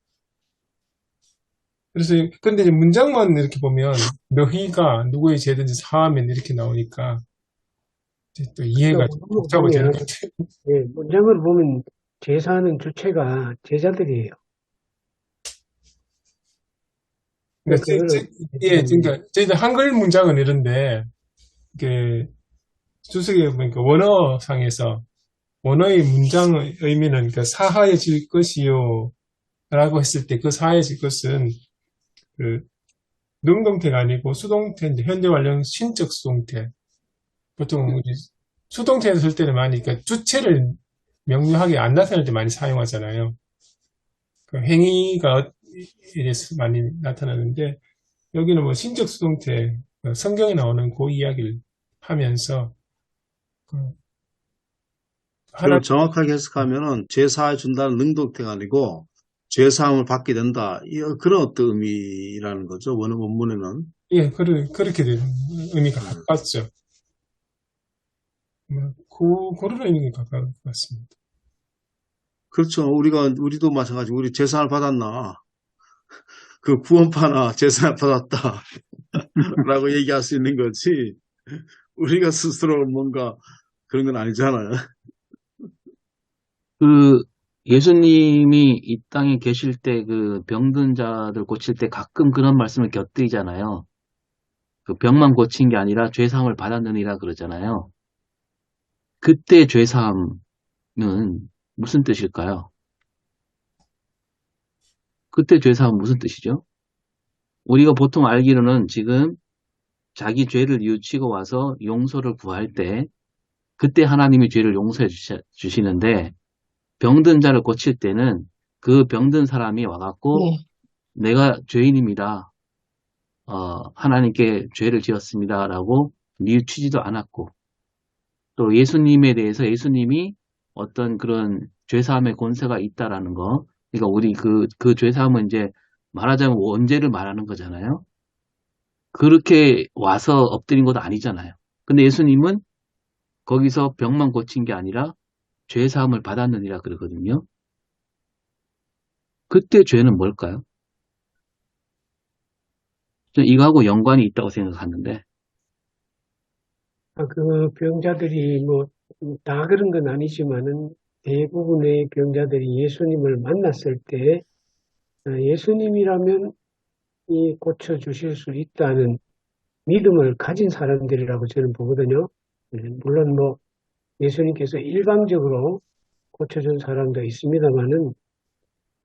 그래서 근데 이제 문장만 이렇게 보면 너희가 누구의 죄든지 사하면 이렇게 나오니까 또 이해가 좀 복잡해지는 것 같아요. 예, 문장을 보면 제사하는 주체가 제자들이에요. 그러니까 저희들 한글 문장은 이런데 주석에 보니까 원어상에서 원어의 문장의 의미는 사하여질 것이요 라고 했을 때 그 사하여질 것은 능동태가 아니고 수동태인데 현재 완료형 신적 수동태. 보통 수동태에서 쓸 때는 많이 주체를 명료하게 안 나타낼 때 많이 사용하잖아요. 그 행위가 이래서 많이 나타나는데 여기는 신적 수동태, 성경에 나오는 그 이야기를 하면서 그럼 정확하게 해석하면은 제사해 준다는 능동태가 아니고 죄사함을 받게 된다. 그런 어떤 의미라는 거죠. 원문에는. 예, 그렇게 되는 의미가 가깝죠. 그런 의미가 가까울 것 같습니다. 그렇죠. 우리도 마찬가지고, 우리 재산을 받았나? 그 구원파나 재산을 받았다. 라고 얘기할 수 있는 거지. 우리가 스스로 뭔가 그런 건 아니잖아요. 예수님이 이 땅에 계실 때 병든 자들 고칠 때 가끔 그런 말씀을 곁들이잖아요. 병만 고친 게 아니라 죄사함을 받았느니라 그러잖아요. 그때 죄사함은 무슨 뜻일까요? 그때 죄사함은 무슨 뜻이죠? 우리가 보통 알기로는 지금 자기 죄를 뉘우치고 와서 용서를 구할 때 그때 하나님이 죄를 용서해 주시는데 병든 자를 고칠 때는 그 병든 사람이 와갖고 내가 죄인입니다. 하나님께 죄를 지었습니다라고 뉘우치지도 않았고, 또 예수님에 대해서 예수님이 어떤 그런 죄사함의 권세가 있다라는 거, 그러니까 우리 그 죄사함은 이제 말하자면 원죄를 말하는 거잖아요. 그렇게 와서 엎드린 것도 아니잖아요. 근데 예수님은 거기서 병만 고친 게 아니라 죄사함을 받았느니라 그러거든요. 그때 죄는 뭘까요? 저는 이거하고 연관이 있다고 생각하는데, 그 병자들이 뭐, 다 그런 건 아니지만은 대부분의 병자들이 예수님을 만났을 때 예수님이라면 이 고쳐주실 수 있다는 믿음을 가진 사람들이라고 저는 보거든요. 물론 뭐 예수님께서 일방적으로 고쳐준 사람도 있습니다만은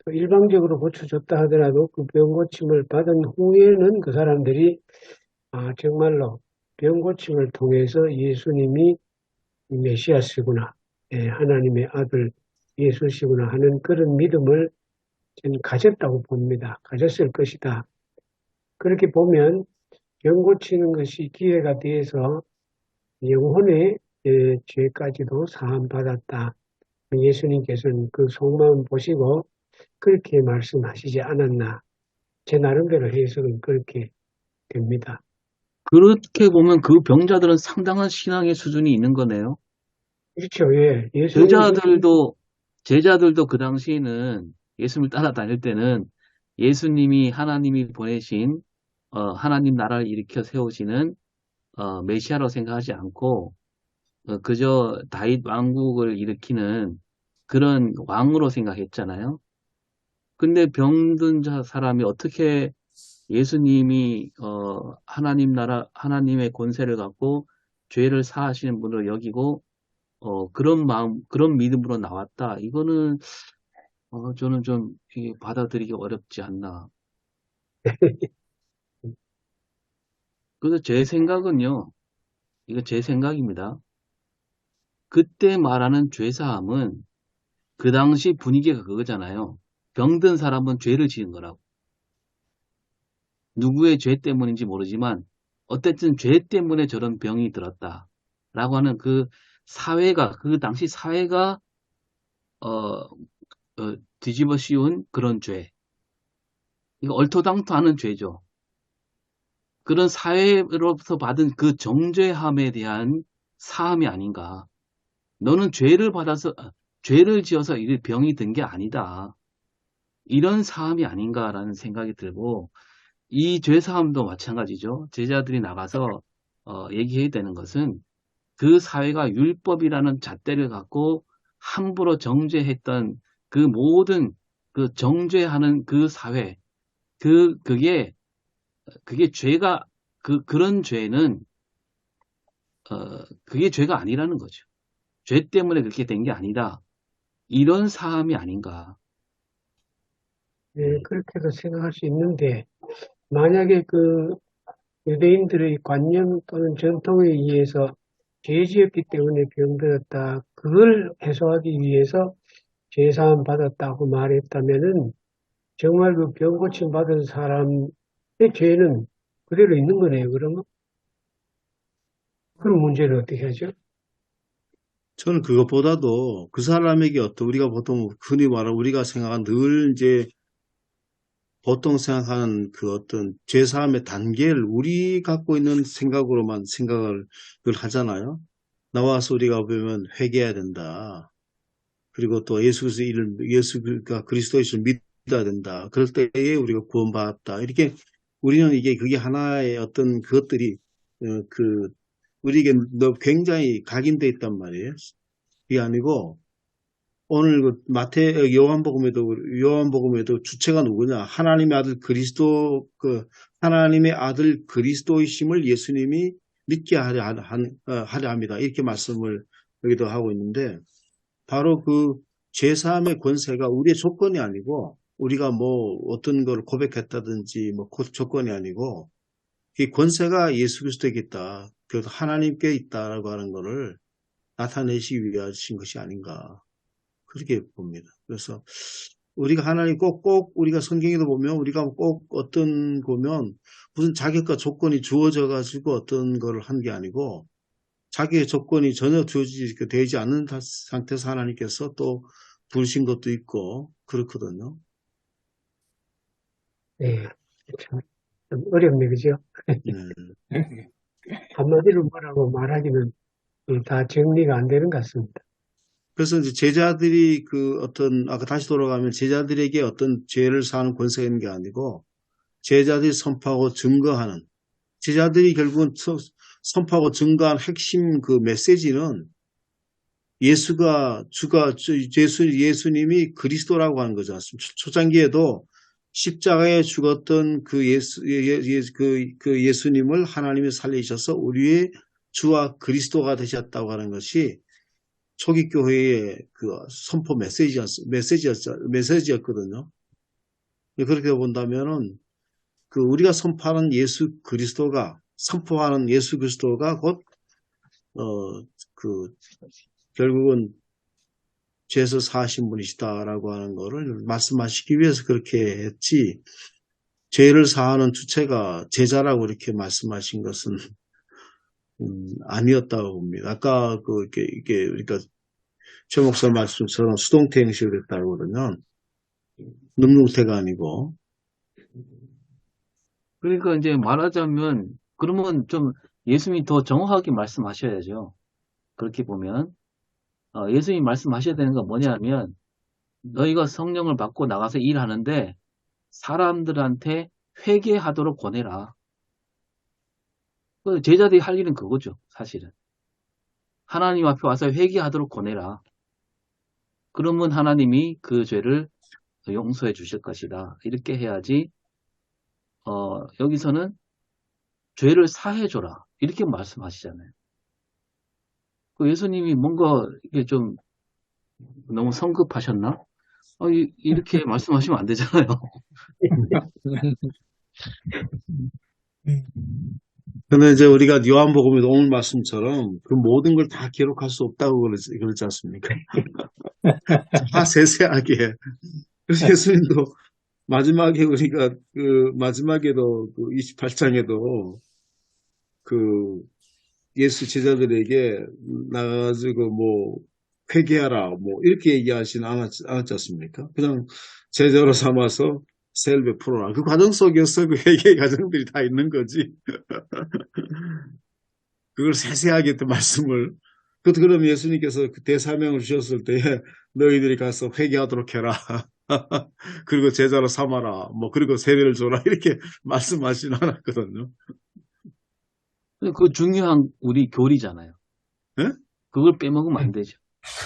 또 일방적으로 고쳐줬다 하더라도 그 병 고침을 받은 후에는 그 사람들이 정말로 병 고침을 통해서 예수님이 메시아시구나, 하나님의 아들 예수시구나 하는 그런 믿음을 저는 가졌다고 봅니다. 가졌을 것이다. 그렇게 보면 병 고치는 것이 기회가 돼서 영혼의 죄까지도 사함받았다. 예수님께서는 그 속마음 보시고 그렇게 말씀하시지 않았나. 제 나름대로 해석은 그렇게 됩니다. 그렇게 보면 그 병자들은 상당한 신앙의 수준이 있는 거네요. 그렇죠. 예. 예수님, 제자들도 그 당시에는 예수님을 따라다닐 때는 예수님이 하나님이 보내신 하나님 나라를 일으켜 세우시는 메시아라고 생각하지 않고 그저 다윗 왕국을 일으키는 그런 왕으로 생각했잖아요. 근데 병든 사람이 어떻게 예수님이 하나님의 권세를 갖고 죄를 사하시는 분으로 여기고 그런 마음, 그런 믿음으로 나왔다. 이거는 저는 좀 이게 받아들이기 어렵지 않나. 그래서 제 생각은요, 이거 제 생각입니다. 그때 말하는 죄사함은 그 당시 분위기가 그거잖아요. 병든 사람은 죄를 지은 거라고. 누구의 죄 때문인지 모르지만 어쨌든 죄 때문에 저런 병이 들었다. 라고 하는 그 당시 사회가 뒤집어 씌운 그런 죄. 이거 얼토당토하는 죄죠. 그런 사회로부터 받은 그 정죄함에 대한 사함이 아닌가. 너는 죄를 지어서 이 병이 든 게 아니다. 이런 사함이 아닌가라는 생각이 들고, 이 죄사함도 마찬가지죠. 제자들이 나가서 얘기해야 되는 것은 그 사회가 율법이라는 잣대를 갖고 함부로 정죄했던 그 모든 그 정죄하는 그 사회, 그게 죄가, 그런 죄는, 그게 죄가 아니라는 거죠. 죄 때문에 그렇게 된 게 아니다. 이런 사함이 아닌가. 그렇게도 생각할 수 있는데, 만약에 그 유대인들의 관념 또는 전통에 의해서 죄지었기 때문에 병들었다. 그걸 해소하기 위해서 죄사함 받았다고 말했다면은 정말 그 병 고침 받은 사람의 죄는 그대로 있는 거네요. 그러면 그런 문제를 어떻게 하죠? 저는 그것보다도 그 사람에게 우리가 보통 흔히 말하는 우리가 생각한 늘 이제 보통 생각하는 그 어떤 죄사함의 단계를 우리 갖고 있는 생각으로만 생각을 늘 하잖아요. 나와서 우리가 보면 회개해야 된다. 그리고 또 예수가 그리스도의 것을 믿어야 된다. 그럴 때에 우리가 구원받았다. 이렇게 우리는 그게 하나의 어떤 그것들이 우리에게 굉장히 각인돼 있단 말이에요. 그게 아니고 오늘 요한복음에도 주체가 누구냐? 하나님의 아들 그리스도이심을 예수님이 믿게 하려 합니다. 이렇게 말씀을 여기도 하고 있는데, 바로 그 죄사함의 권세가 우리의 조건이 아니고, 우리가 뭐 어떤 걸 고백했다든지 뭐 조건이 아니고, 이 권세가 예수 그리스도에게 있다. 그래서 하나님께 있다라고 하는 것을 나타내시기 위하신 것이 아닌가. 그렇게 봅니다. 그래서 우리가 하나님 꼭 우리가 성경에도 보면 우리가 꼭 어떤 보면 무슨 자격과 조건이 주어져 가지고 어떤 걸 한 게 아니고 자기의 조건이 전혀 되지 않는 상태에서 하나님께서 또 부르신 것도 있고 그렇거든요. 네, 좀 어렵네, 그죠? 네. 한마디로 뭐라고 말하기는 다 정리가 안 되는 것 같습니다. 그래서 이제 제자들이 아까 다시 돌아가면 제자들에게 어떤 죄를 사하는 권세가 있는 게 아니고 제자들이 선포하고 증거하는 제자들이 결국은 선포하고 증거한 핵심 그 메시지는 예수님이 그리스도라고 하는 거죠. 초창기에도 십자가에 죽었던 그 예수님을 하나님이 살리셔서 우리의 주와 그리스도가 되셨다고 하는 것이 초기 교회의 그 선포 메시지였거든요. 그렇게 본다면은 우리가 선포하는 선포하는 예수 그리스도가 곧 결국은 죄에서 사하신 분이시다라고 하는 거를 말씀하시기 위해서 그렇게 했지, 죄를 사하는 주체가 제자라고 이렇게 말씀하신 것은 아니었다고 봅니다. 아까 이게 우리가 최 목사 말씀처럼 수동태 형식으로 했다고 그러면 능동태가 아니고. 그러니까 이제 말하자면 그러면 좀 예수님이 더 정확하게 말씀하셔야죠. 그렇게 보면 예수님이 말씀하셔야 되는 건 뭐냐면 너희가 성령을 받고 나가서 일하는데 사람들한테 회개하도록 권해라. 제자들이 할 일은 그거죠, 사실은. 하나님 앞에 와서 회개하도록 권해라. 그러면 하나님이 그 죄를 용서해 주실 것이다. 이렇게 해야지. 여기서는 죄를 사해줘라. 이렇게 말씀하시잖아요. 예수님이 뭔가 이게 좀 너무 성급하셨나? 이렇게 말씀하시면 안 되잖아요. 근데 이제 우리가 요한복음에도 오늘 말씀처럼 그 모든 걸 다 기록할 수 없다고 그러지 않습니까? 다 세세하게. 그래서 예수님도 마지막에 우리가 마지막에도 28장에도 예수 제자들에게 나가지고 회개하라 이렇게 얘기하진 않았지 않습니까? 그냥 제자로 삼아서 세를 베풀어라. 그 과정 속에서 그 회개의 과정들이 다 있는 거지. 그걸 세세하게 또 말씀을. 그럼 예수님께서 그 대사명을 주셨을 때 너희들이 가서 회개하도록 해라. 그리고 제자로 삼아라. 그리고 세례를 줘라. 이렇게 말씀하진 않았거든요. 그 중요한 우리 교리잖아요. 네? 그걸 빼먹으면 안 되죠.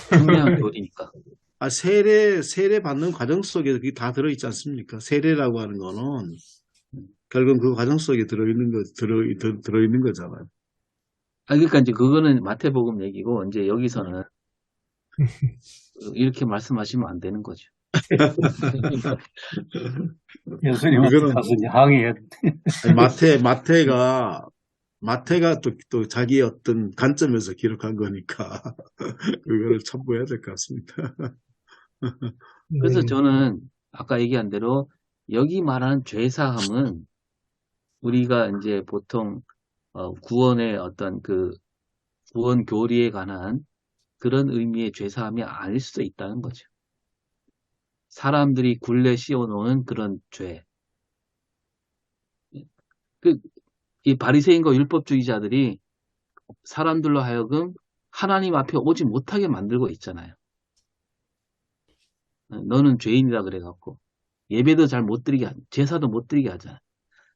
중요한 교리니까. 세례 받는 과정 속에 그게 다 들어있지 않습니까? 세례라고 하는 거는 결국은 그 과정 속에 들어있는 거잖아요. 그러니까 이제 그거는 마태복음 얘기고, 이제 여기서는 이렇게 말씀하시면 안 되는 거죠. 예수님한테 가서 이제 항의해. 마태가 또 자기의 어떤 관점에서 기록한 거니까 그거를 참고해야 될 것 같습니다. 그래서 저는 아까 얘기한 대로 여기 말하는 죄사함은 우리가 이제 보통 구원의 어떤 구원 교리에 관한 그런 의미의 죄사함이 아닐 수도 있다는 거죠. 사람들이 굴레 씌워놓은 그런 죄. 이 바리새인과 율법주의자들이 사람들로 하여금 하나님 앞에 오지 못하게 만들고 있잖아요. 너는 죄인이다 그래갖고 예배도 잘 못 드리게 제사도 못 드리게 하잖아요.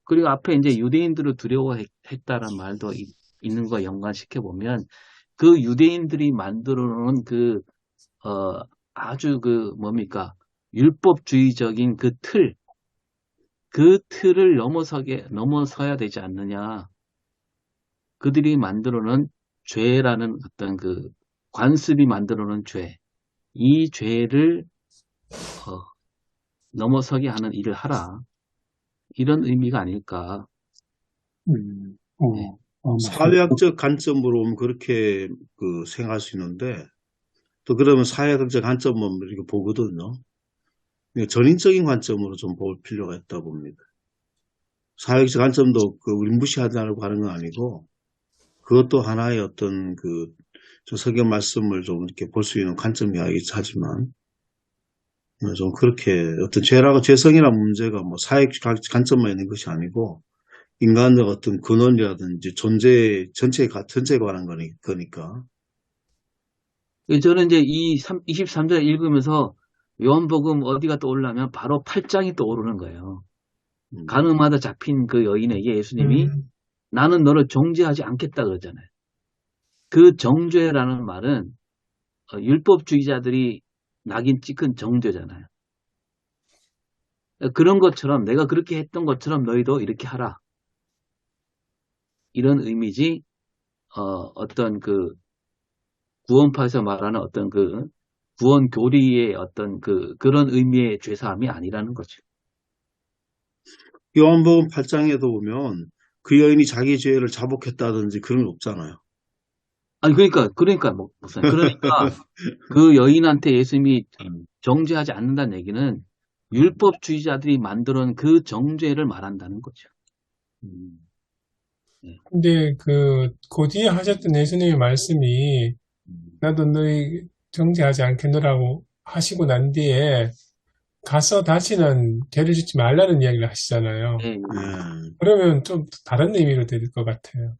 그리고 앞에 이제 유대인들을 두려워했다는 말도 있는 거 연관시켜 보면 그 유대인들이 만들어 놓은 아주 뭡니까 율법주의적인 그 틀을 넘어서야 되지 않느냐. 그들이 만들어 놓은 죄라는 어떤 관습이 만들어 놓은 죄. 이 죄를 넘어서게 하는 일을 하라. 이런 의미가 아닐까. 네. 사회학적 관점으로 보면 그렇게 생각할 수 있는데, 또 그러면 사회학적 관점으로 이렇게 보거든요. 전인적인 관점으로 좀 볼 필요가 있다 봅니다. 사회적 관점도 우리 무시하자고 하는 건 아니고, 그것도 하나의 어떤 좀 성경 말씀을 좀 이렇게 볼 수 있는 관점이야기도 하지만, 좀 그렇게 어떤 죄성이나 문제가 뭐 사회 관점만 있는 것이 아니고, 인간의 어떤 근원이라든지 존재, 전체에 관한 거니까. 저는 이제 이 23절 읽으면서 요한복음 어디가 떠오르냐면 바로 8장이 떠오르는 거예요. 가늠하다 잡힌 그 여인에게 예수님이 나는 너를 정죄하지 않겠다 그러잖아요. 그 정죄라는 말은 율법주의자들이 낙인 찍은 정죄잖아요. 그런 것처럼 내가 그렇게 했던 것처럼 너희도 이렇게 하라. 이런 의미지 어떤 그 구원파에서 말하는 어떤 그 구원 교리의 어떤 그런 의미의 죄사함이 아니라는 거죠. 요한복음 8장에도 보면 그 여인이 자기 죄를 자복했다든지 그런 거 없잖아요. 아니 그러니까 목사님 그러니까 그 여인한테 예수님이 정죄하지 않는다는 얘기는 율법주의자들이 만들어 놓은 그 정죄를 말한다는 거죠. 근데 그 뒤에 하셨던 예수님의 말씀이 나도 너희 정죄하지 않겠노라고 하시고 난 뒤에 가서 다시는 죄를 짓지 말라는 이야기를 하시잖아요. 네. 그러면 좀 다른 의미로 들릴 것 같아요.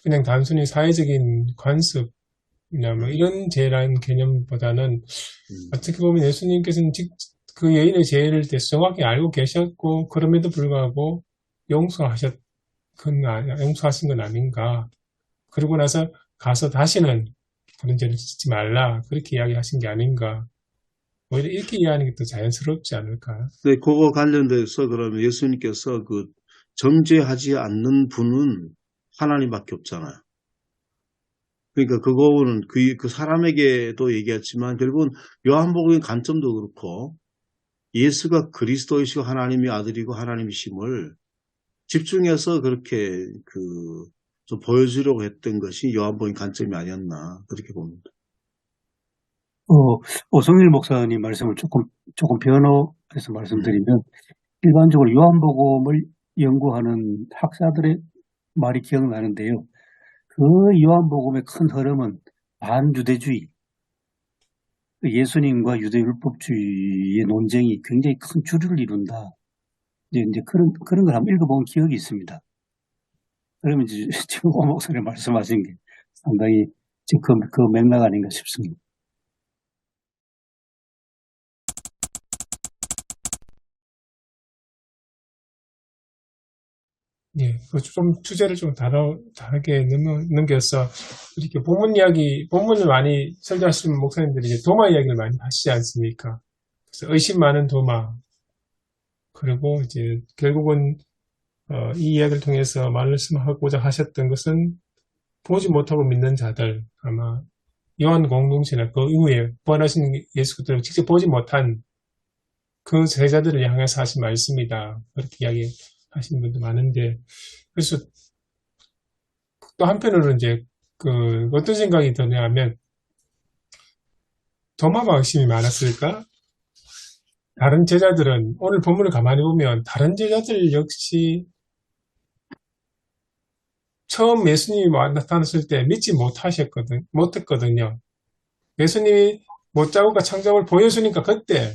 그냥 단순히 사회적인 관습이나 뭐 이런 죄라는 개념보다는 어떻게 보면 예수님께서는 그 여인의 죄를 정확히 알고 계셨고 그럼에도 불구하고 용서하신 건 아닌가. 그러고 나서 가서 다시는 그런 죄를 짓지 말라. 그렇게 이야기하신 게 아닌가. 오히려 이렇게 이해하는 게 더 자연스럽지 않을까. 네, 그거 관련돼서 그러면 예수님께서 정죄하지 않는 분은 하나님밖에 없잖아요. 그러니까 그거는 그 사람에게도 얘기했지만 결국은 요한복음의 관점도 그렇고 예수가 그리스도이시고 하나님의 아들이고 하나님이심을 집중해서 그렇게 좀 보여주려고 했던 것이 요한복음의 관점이 아니었나 그렇게 봅니다. 오성일 목사님 말씀을 조금 변호해서 말씀드리면 일반적으로 요한복음을 연구하는 학자들의 말이 기억나는데요. 그 요한복음의 큰 흐름은 반유대주의, 예수님과 유대율법주의의 논쟁이 굉장히 큰 주류를 이룬다. 이제 그런 걸 한번 읽어본 기억이 있습니다. 그러면 이제 지금 오 목사님 말씀하신 게 상당히 지금 그 맥락 아닌가 싶습니다. 예, 좀 주제를 좀 다르게 넘겨서 이렇게 본문을 많이 설교하시는 목사님들이 이제 도마 이야기를 많이 하시지 않습니까? 그래서 의심 많은 도마. 그리고 이제 결국은 이 이야기를 통해서 말씀하고자 하셨던 것은 보지 못하고 믿는 자들, 아마 요한 공동체나 그 이후에 부활하신 예수 그리스도를 직접 보지 못한 그 제자들을 향해서 하신 말씀이다. 그렇게 이야기하시는 분도 많은데, 그래서 또 한편으로는 이제 어떤 생각이 드냐면 도마가 의심이 많았을까? 다른 제자들은 오늘 본문을 가만히 보면 다른 제자들 역시 처음 예수님이 나타났을 때 믿지 못했거든요. 예수님이 못자국과 창조을 보여주니까 그때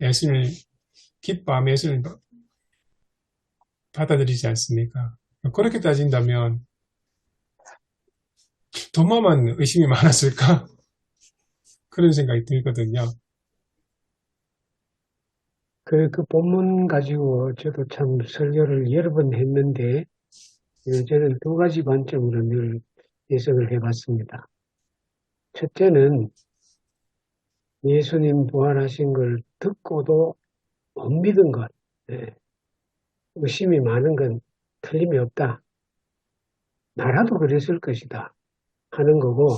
예수님을 기뻐하며 예수님을 받아들이지 않습니까? 그렇게 따진다면 도마만 의심이 많았을까? 그런 생각이 들거든요. 그 본문 가지고 저도 참 설교를 여러 번 했는데, 저는 두 가지 관점으로 늘 해석을 해봤습니다. 첫째는 예수님 부활하신 걸 듣고도 못 믿은 것, 의심이 많은 건 틀림이 없다. 나라도 그랬을 것이다 하는 거고,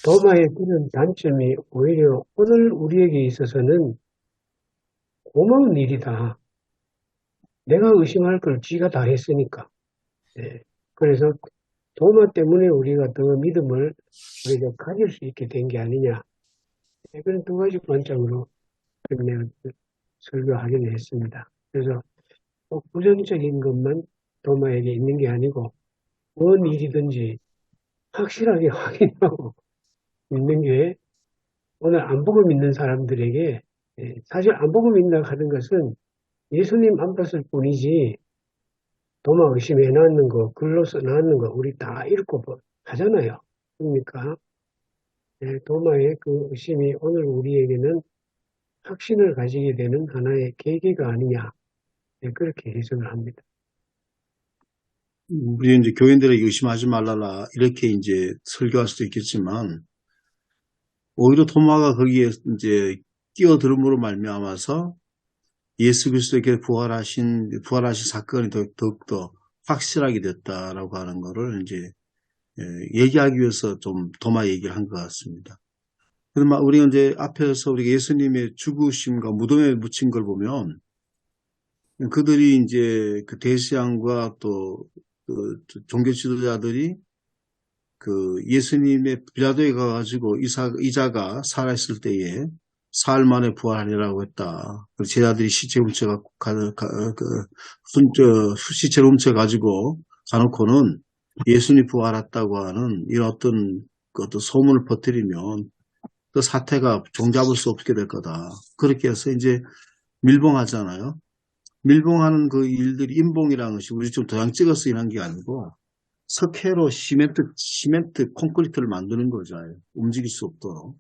도마의 그런 단점이 오히려 오늘 우리에게 있어서는 고마운 일이다. 내가 의심할 걸 지가 다 했으니까. 그래서 도마 때문에 우리가 더 믿음을 우리가 가질 수 있게 된 게 아니냐. 그런 두 가지 관점으로 내가 설교하기는 했습니다. 그래서 꼭 부정적인 것만 도마에게 있는 게 아니고 뭔 일이든지 확실하게 확인하고 믿는 게 오늘 안 보고 믿는 사람들에게 사실 안 보고 믿는다 하는 것은 예수님 안 봤을 뿐이지 도마 의심해 놨는 거, 글로 써놨는 거 우리 다 읽고 하잖아요. 그러니까 도마의 그 의심이 오늘 우리에게는 확신을 가지게 되는 하나의 계기가 아니냐 그렇게 해석을 합니다. 우리 이제 교인들에게 의심하지 말라라 이렇게 이제 설교할 수도 있겠지만 오히려 도마가 거기에 이제 끼어들음으로 말미암아서 예수 그리스도께 부활하신 사건이 더욱더 확실하게 됐다라고 하는 거를 이제 얘기하기 위해서 좀 도마 얘기를 한 것 같습니다. 그런데 우리가 이제 앞에서 우리가 예수님의 죽으심과 무덤에 묻힌 걸 보면 그들이 이제 그 대시양과 또 그 종교 지도자들이 그 예수님의 빌라도에 가가지고 이자가 살아있을 때에 사흘 만에 부활하리라고 했다. 제자들이 시체를 훔쳐갖고 시체를 훔쳐가지고 가놓고는 예수님 부활했다고 하는 이런 어떤 소문을 퍼뜨리면 그 사태가 종잡을 수 없게 될 거다. 그렇게 해서 이제 밀봉하잖아요. 밀봉하는 그 일들이 인봉이라는 것이 우리 좀 도장 찍어서 일한 게 아니고 석회로 시멘트, 콘크리트를 만드는 거죠. 움직일 수 없도록.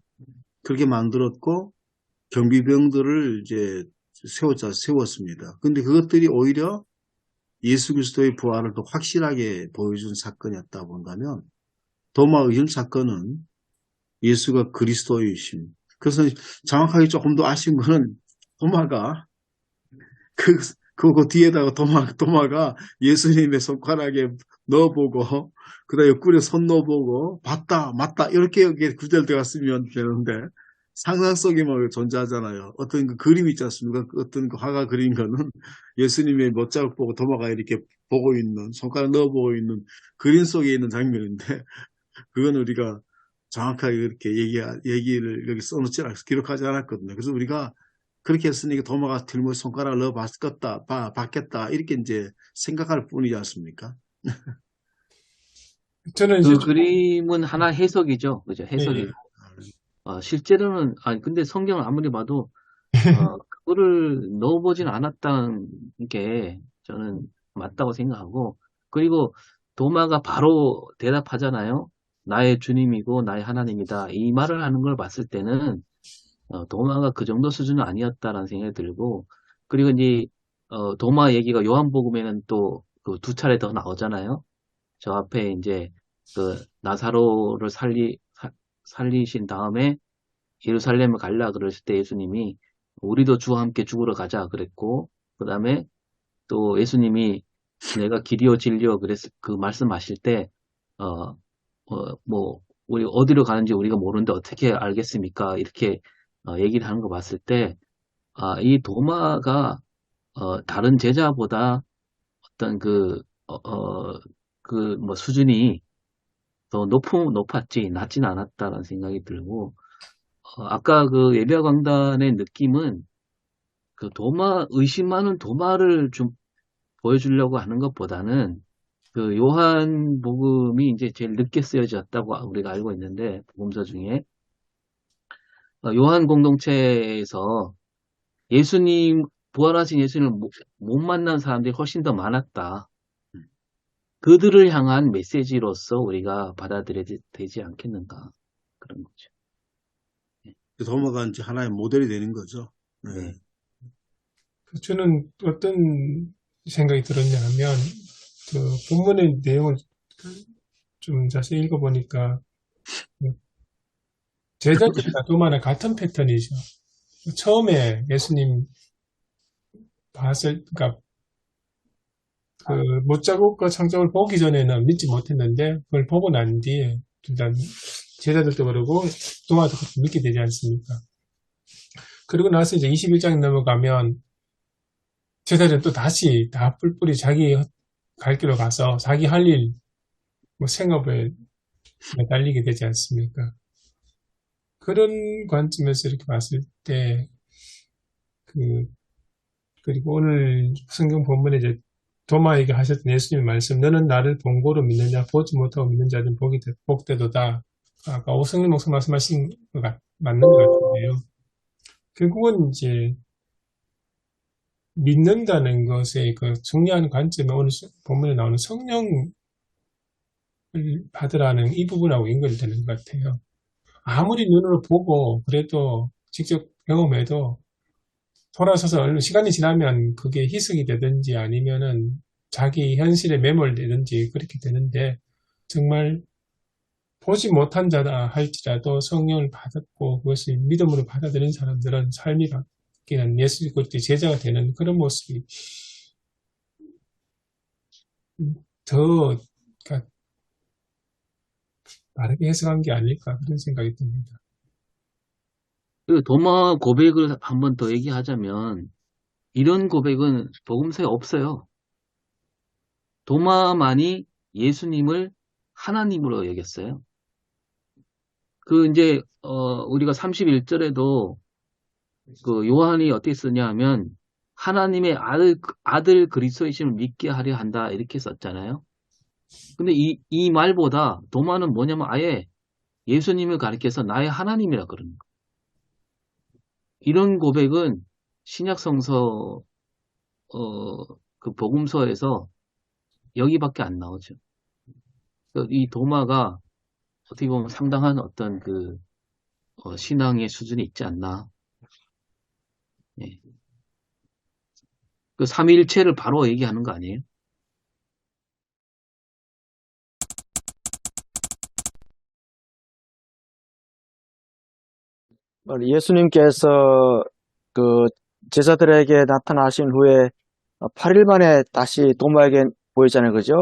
그렇게 만들었고 경비병들을 이제 세웠습니다. 근데 그것들이 오히려 예수 그리스도의 부활을 더 확실하게 보여준 사건이었다 본다면 도마 의심 사건은 예수가 그리스도이심. 그래서 정확하게 조금 더 아쉬운 거는 도마가 그 뒤에다가 도마가 예수님의 손가락에 넣어보고, 그 다음에 옆구리에 손 넣어보고, 맞다, 이렇게 구절되었으면 되는데, 상상 속에 막 존재하잖아요. 어떤 그 그림이 있지 않습니까? 어떤 그 화가 그린 거는 예수님의 못자국 보고 도마가 이렇게 보고 있는, 손가락 넣어보고 있는 그림 속에 있는 장면인데, 그건 우리가 정확하게 그렇게 얘기를 여기 기록하지 않았거든요. 그래서 우리가 그렇게 했으니까 도마가 틀림없이 손가락을 넣어 봤겠다. 이렇게 이제 생각할 뿐이지 않습니까? 저는 그 이제 그림은 하나 해석이죠. 그죠? 예, 해석이고. 실제로는, 근데 성경을 아무리 봐도, 그거를 넣어보진 않았다는 게 저는 맞다고 생각하고, 그리고 도마가 바로 대답하잖아요. 나의 주님이고 나의 하나님이다. 이 말을 하는 걸 봤을 때는, 도마가 그 정도 수준은 아니었다라는 생각이 들고, 그리고 이제, 도마 얘기가 요한복음에는 또 그 두 차례 더 나오잖아요. 저 앞에 이제 그 나사로를 살리신 다음에 예루살렘을 갈라 그러실 때 예수님이 우리도 주와 함께 죽으러 가자 그랬고, 그 다음에 또 예수님이 내가 길이요 진리요 그 말씀하실 때, 우리 어디로 가는지 우리가 모르는데 어떻게 알겠습니까? 이렇게 얘기를 하는 거 봤을 때, 이 도마가 다른 제자보다 어떤 수준이 더 높았지, 낮진 않았다라는 생각이 들고, 아까 그 예배와 강단의 느낌은 그 의심 많은 도마를 좀 보여주려고 하는 것보다는 그 요한복음이 이제 제일 늦게 쓰여졌다고 우리가 알고 있는데, 복음서 중에. 요한 공동체에서 부활하신 예수님을 못 만난 사람들이 훨씬 더 많았다. 그들을 향한 메시지로서 우리가 받아들여야 되지 않겠는가. 그런 거죠. 도마가 이제 하나의 모델이 되는 거죠. 네. 저는 어떤 생각이 들었냐면, 그 본문의 내용을 좀 자세히 읽어보니까, 제자들과 도마는 같은 패턴이죠. 처음에 예수님 그러니까 그 못자국과 창자국을 보기 전에는 믿지 못했는데 그걸 보고 난 뒤에 일단 제자들도 그러고 도마도 믿게 되지 않습니까? 그리고 나서 이제 21장에 넘어가면 제자들은 또 다시 다 뿔뿔이 자기 갈 길로 가서 자기 할 일, 생업에 달리게 되지 않습니까? 그런 관점에서 이렇게 봤을 때, 그리고 오늘 성경 본문에 이제 도마에게 하셨던 예수님의 말씀, 너는 나를 본고로 믿느냐, 보지 못하고 믿는 자들은 복되도다. 아까 오승일 목사 말씀하신 거가 맞는 것 같은데요. 결국은 이제 믿는다는 것의 그 중요한 관점에 오늘 본문에 나오는 성령을 받으라는 이 부분하고 연결되는 것 같아요. 아무리 눈으로 보고 그래도 직접 경험해도 돌아서서 시간이 지나면 그게 희석이 되든지 아니면은 자기 현실에 매몰되든지 그렇게 되는데 정말 보지 못한 자다 할지라도 성령을 받았고 그것을 믿음으로 받아들인 사람들은 삶이 바뀌는 예수 그리스도의 제자가 되는 그런 모습이 더 그러니까 바르게 해석한 게 아닐까 그런 생각이 듭니다. 그 도마 고백을 한 번 더 얘기하자면 이런 고백은 복음서에 없어요. 도마만이 예수님을 하나님으로 여겼어요. 그 이제 우리가 31절에도 그 요한이 어떻게 쓰냐 하면 하나님의 아들 그리스도이심을 믿게 하려 한다 이렇게 썼잖아요. 근데 이 말보다 도마는 뭐냐면 아예 예수님을 가리켜서 나의 하나님이라 그러는 거예요. 이런 고백은 신약 성서 그 복음서에서 여기밖에 안 나오죠. 이 도마가 어떻게 보면 상당한 어떤 그 신앙의 수준이 있지 않나. 예. 그 삼위일체를 바로 얘기하는 거 아니에요? 예수님께서 그 제자들에게 나타나신 후에 8일 만에 다시 도마에게 보이잖아요. 그죠?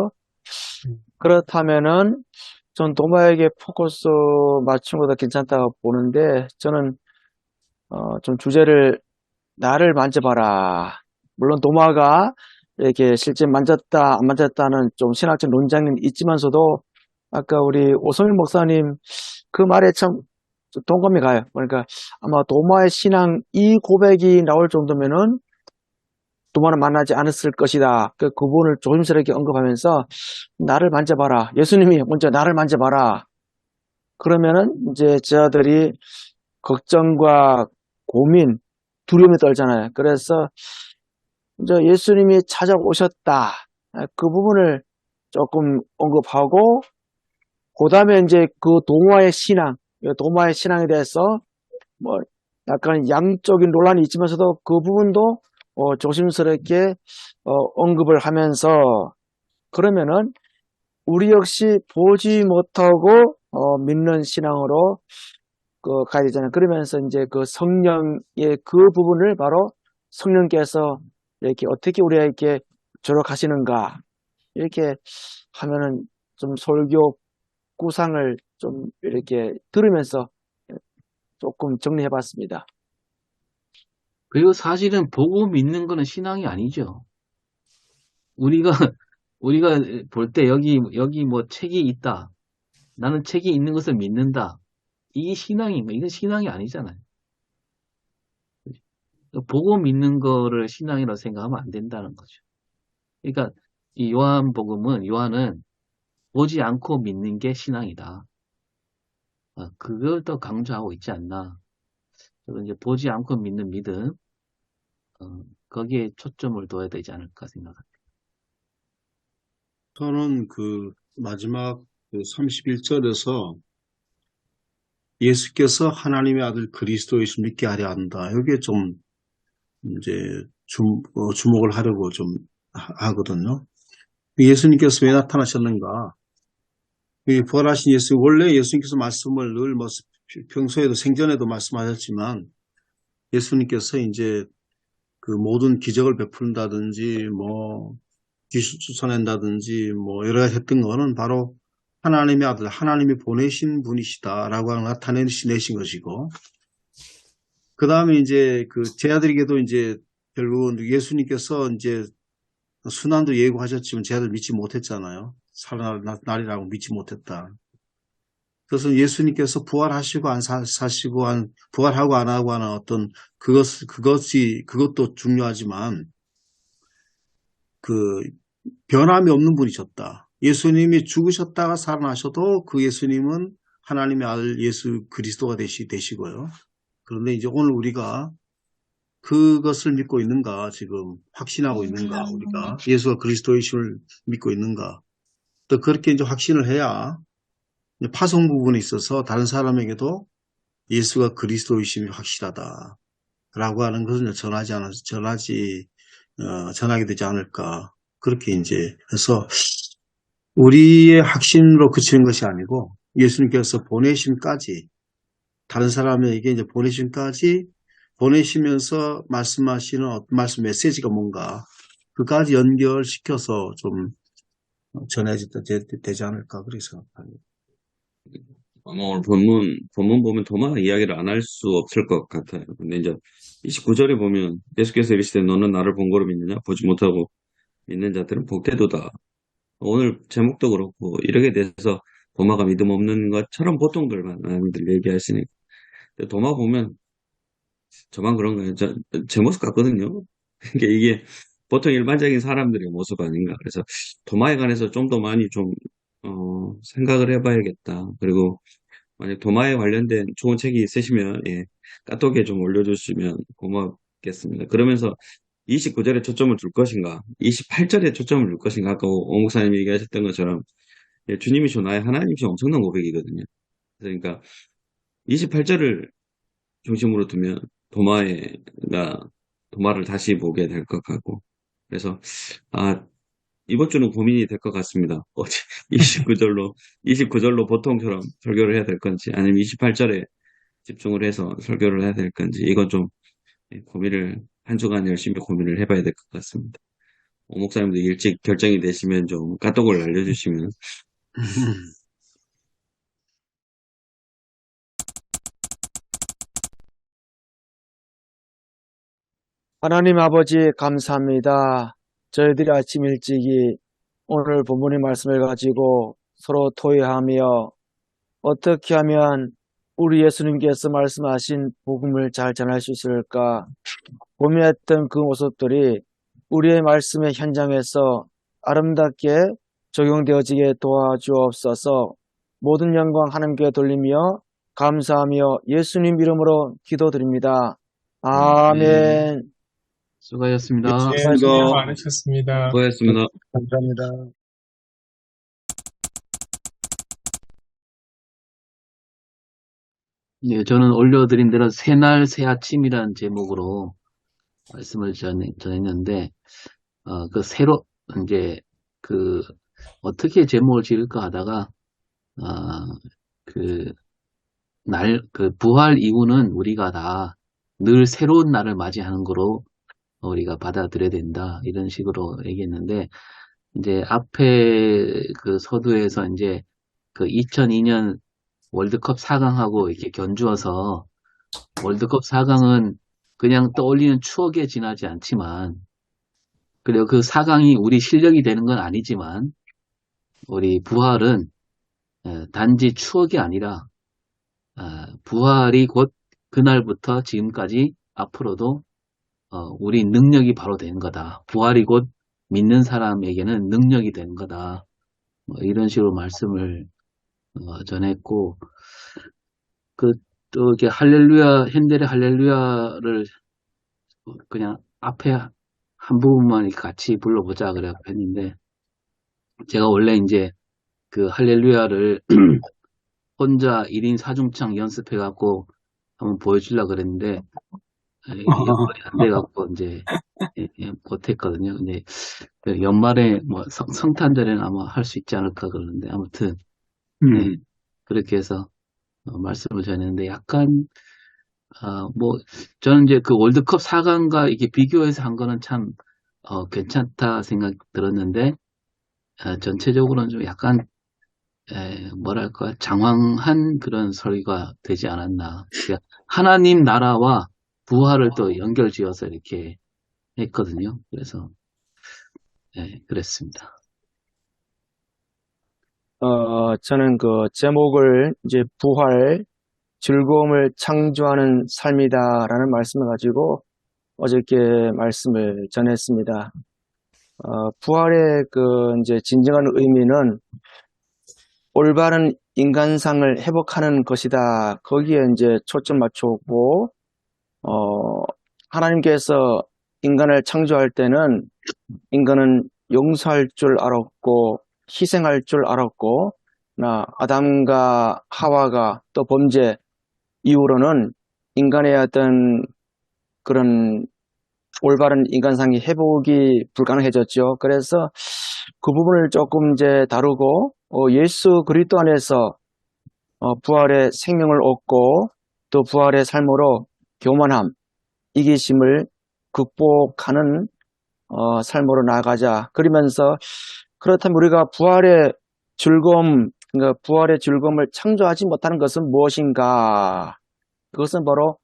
그렇다면은 전 도마에게 포커스 맞춘 것도 괜찮다고 보는데 저는 좀 주제를 나를 만져봐라. 물론 도마가 이렇게 실제 만졌다 안 만졌다는 좀 신학적 논쟁은 있지만서도 아까 우리 오성일 목사님 그 말에 참 동감이 가요. 그러니까 아마 도마의 신앙 이 고백이 나올 정도면은 도마는 만나지 않았을 것이다. 그 부분을 조심스럽게 언급하면서 나를 만져봐라. 예수님이 먼저 나를 만져봐라. 그러면은 이제 저들이 걱정과 고민, 두려움이 떨잖아요. 그래서 이제 예수님이 찾아오셨다. 그 부분을 조금 언급하고 그 다음에 이제 그 도마의 신앙에 대해서 뭐 약간 양적인 논란이 있지만서도 그 부분도 조심스럽게 언급을 하면서 그러면은 우리 역시 보지 못하고 믿는 신앙으로 가야 되잖아요. 그러면서 이제 그 성령의 그 부분을 바로 성령께서 이렇게 어떻게 우리에게 조력하시는가 이렇게 하면은 좀 설교 구상을 좀 이렇게 들으면서 조금 정리해 봤습니다. 그리고 사실은 보고 믿는 거는 신앙이 아니죠. 우리가 볼 때 여기 뭐 책이 있다. 나는 책이 있는 것을 믿는다. 이게 신앙인가? 이건 신앙이 아니잖아요. 보고 믿는 거를 신앙이라고 생각하면 안 된다는 거죠. 그러니까 이 요한은 보지 않고 믿는 게 신앙이다. 그걸 더 강조하고 있지 않나. 그래서 이제 보지 않고 믿는 믿음, 거기에 초점을 둬야 되지 않을까 생각합니다. 저는 그 마지막 31절에서 예수께서 하나님의 아들 그리스도이심 믿게 하려 한다. 여기에 좀 이제 주목을 하려고 좀 하거든요. 예수님께서 왜 나타나셨는가? 이 부활하신 예수, 원래 예수님께서 말씀을 늘 평소에도 생전에도 말씀하셨지만 예수님께서 이제 그 모든 기적을 베푼다든지 뭐 귀신 쫓아낸다든지 뭐 여러 가지 했던 거는 바로 하나님의 아들, 하나님이 보내신 분이시다라고 나타내신 것이고, 그 다음에 이제 그 제자들에게도 이제 결국은 예수님께서 이제 순환도 예고하셨지만 제자들 믿지 못했잖아요. 살아날 날이라고 믿지 못했다. 그래서 예수님께서 부활하시고 안 사시고 부활하고 안 하고 하는 어떤 그것도 중요하지만 그 변함이 없는 분이셨다. 예수님이 죽으셨다가 살아나셔도 그 예수님은 하나님의 아들 예수 그리스도가 되시고요. 그런데 이제 오늘 우리가 그것을 믿고 있는가, 지금 확신하고 있는가, 우리가 예수가 그리스도이심을 믿고 있는가. 또 그렇게 이제 확신을 해야 파송 부분에 있어서 다른 사람에게도 예수가 그리스도이심이 확실하다. 라고 하는 것을 전하게 되지 않을까. 그렇게 이제 해서 우리의 확신으로 그치는 것이 아니고 예수님께서 보내심까지 다른 사람에게 이제 보내시면서 말씀하시는 말씀 메시지가 뭔가 그까지 연결시켜서 좀 되지 않을까 그렇게 생각합니다. 아마 오늘 본문 보면 도마 이야기를 안 할 수 없을 것 같아요. 근데 이제 29절에 보면 예수께서 이르시되 너는 나를 본거로 믿느냐? 보지 못하고 믿는 자들은 복되도다. 오늘 제목도 그렇고 이렇게 돼서 도마가 믿음 없는 것처럼 보통들 많이들 얘기하시니까. 근데 도마 보면 저만 그런가요? 제 모습 같거든요. 그러니까 이게 보통 일반적인 사람들의 모습 아닌가. 그래서 도마에 관해서 좀 더 많이 좀 생각을 해봐야겠다. 그리고 만약 도마에 관련된 좋은 책이 있으시면 카톡에 좀 올려주시면 고맙겠습니다. 그러면서 29절에 초점을 둘 것인가, 28절에 초점을 둘 것인가, 아까 오 목사님이 얘기하셨던 것처럼 주님이시오 나의 하나님이시오 엄청난 고백이거든요. 그러니까 28절을 중심으로 두면 도마를 다시 보게 될 것 같고, 그래서 이번 주는 고민이 될 것 같습니다. 어제 29절로 보통처럼 설교를 해야 될 건지, 아니면 28절에 집중을 해서 설교를 해야 될 건지, 이건 좀 한 주간 열심히 고민을 해봐야 될 것 같습니다. 오 목사님도 일찍 결정이 되시면 좀 카톡을 알려주시면. 하나님 아버지 감사합니다. 저희들이 아침 일찍이 오늘 본문의 말씀을 가지고 서로 토의하며 어떻게 하면 우리 예수님께서 말씀하신 복음을 잘 전할 수 있을까 고민했던 그 모습들이 우리의 말씀의 현장에서 아름답게 적용되어지게 도와주옵소서. 모든 영광 하나님께 돌리며 감사하며 예수님 이름으로 기도드립니다. 아멘. 수고하셨습니다. 네, 수고하셨습니다. 수고 많으셨습니다. 수고하셨습니다. 감사합니다. 네, 저는 올려드린 대로 새날 새아침이라는 제목으로 말씀을 전했는데, 이제, 어떻게 제목을 지을까 하다가, 부활 이후는 우리가 다 늘 새로운 날을 맞이하는 거로 우리가 받아들여야 된다. 이런 식으로 얘기했는데, 이제 앞에 그 서두에서 이제 2002년 월드컵 4강하고 이렇게 견주어서 월드컵 4강은 그냥 떠올리는 추억에 지나지 않지만, 그리고 그 4강이 우리 실력이 되는 건 아니지만, 우리 부활은 단지 추억이 아니라 부활이 곧 그날부터 지금까지 앞으로도 우리 능력이 바로 되는 거다. 부활이 곧 믿는 사람에게는 능력이 되는 거다. 이런 식으로 말씀을 전했고, 또 이렇게 핸델의 할렐루야를 그냥 앞에 한 부분만 이렇게 같이 불러보자 그래 했는데, 제가 원래 이제 그 할렐루야를 혼자 1인 4중창 연습해갖고 한번 보여주려고 그랬는데, 연말이 안 돼갖고 이제 못했거든요. 근데 연말에 뭐 성탄절에는 아마 할 수 있지 않을까 그러는데, 아무튼 네, 그렇게 해서 말씀을 전했는데, 약간 저는 이제 그 월드컵 4강과 이게 비교해서 한 거는 참 괜찮다 생각 들었는데, 전체적으로는 좀 약간 뭐랄까 장황한 그런 설교가 되지 않았나. 그러니까 하나님 나라와 부활을 또 연결지어서 이렇게 했거든요. 그래서 그랬습니다. 저는 그 제목을 이제 부활, 즐거움을 창조하는 삶이다라는 말씀을 가지고 어저께 말씀을 전했습니다. 부활의 그 이제 진정한 의미는 올바른 인간상을 회복하는 것이다. 거기에 이제 초점 맞추고, 하나님께서 인간을 창조할 때는 인간은 용서할 줄 알았고, 희생할 줄 알았고, 아담과 하와가 또 범죄 이후로는 인간의 어떤 그런 올바른 인간상의 회복이 불가능해졌죠. 그래서 그 부분을 조금 이제 다루고, 예수 그리스도 안에서 부활의 생명을 얻고 또 부활의 삶으로 교만함, 이기심을 극복하는 삶으로 나아가자. 그러면서 그렇다면 우리가 부활의 즐거움, 그러니까 부활의 즐거움을 창조하지 못하는 것은 무엇인가? 그것은 바로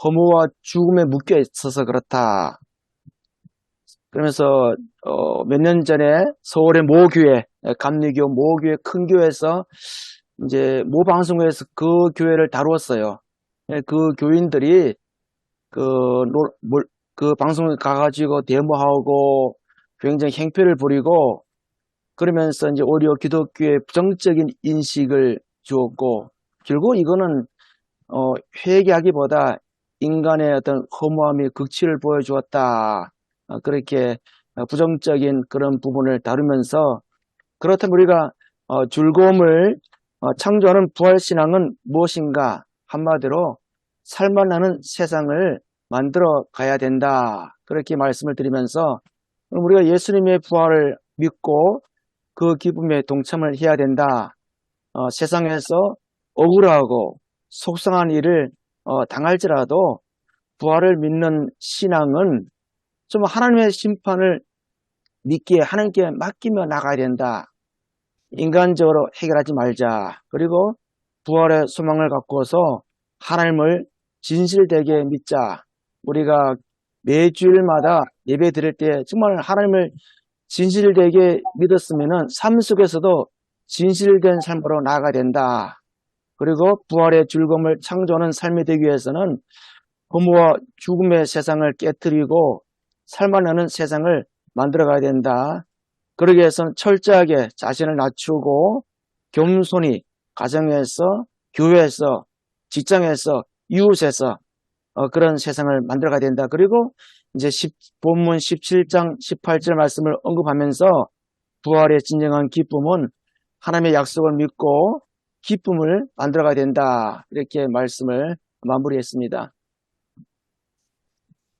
허무와 죽음에 묶여 있어서 그렇다. 그러면서 몇 년 전에 서울의 모교회, 감리교 모교회 큰 교회에서 이제 모 방송국에서 그 교회를 다루었어요. 그 교인들이 그 방송에 가가지고 데모하고 굉장히 행패를 부리고 그러면서 이제 오히려 기독교의 부정적인 인식을 주었고 결국 이거는 회개하기보다 인간의 어떤 허무함이 극치를 보여주었다. 그렇게 부정적인 그런 부분을 다루면서 그렇다면 우리가 즐거움을 창조하는 부활신앙은 무엇인가? 한마디로 살만나는 세상을 만들어 가야 된다. 그렇게 말씀을 드리면서 우리가 예수님의 부활을 믿고 그 기쁨에 동참을 해야 된다. 세상에서 억울하고 속상한 일을 당할지라도 부활을 믿는 신앙은 좀 하나님의 심판을 믿기에 하나님께 맡기며 나가야 된다. 인간적으로 해결하지 말자. 그리고 부활의 소망을 갖고서 하나님을 진실되게 믿자. 우리가 매주일마다 예배 드릴 때 정말 하나님을 진실되게 믿었으면은 삶 속에서도 진실된 삶으로 나아가야 된다. 그리고 부활의 즐거움을 창조하는 삶이 되기 위해서는 허무와 죽음의 세상을 깨뜨리고 살만하는 세상을 만들어가야 된다. 그러기 위해서는 철저하게 자신을 낮추고 겸손히 가정에서, 교회에서, 직장에서, 이웃에서 그런 세상을 만들어가야 된다. 그리고 이제 본문 17장 18절 말씀을 언급하면서 부활의 진정한 기쁨은 하나님의 약속을 믿고 기쁨을 만들어가야 된다. 이렇게 말씀을 마무리했습니다.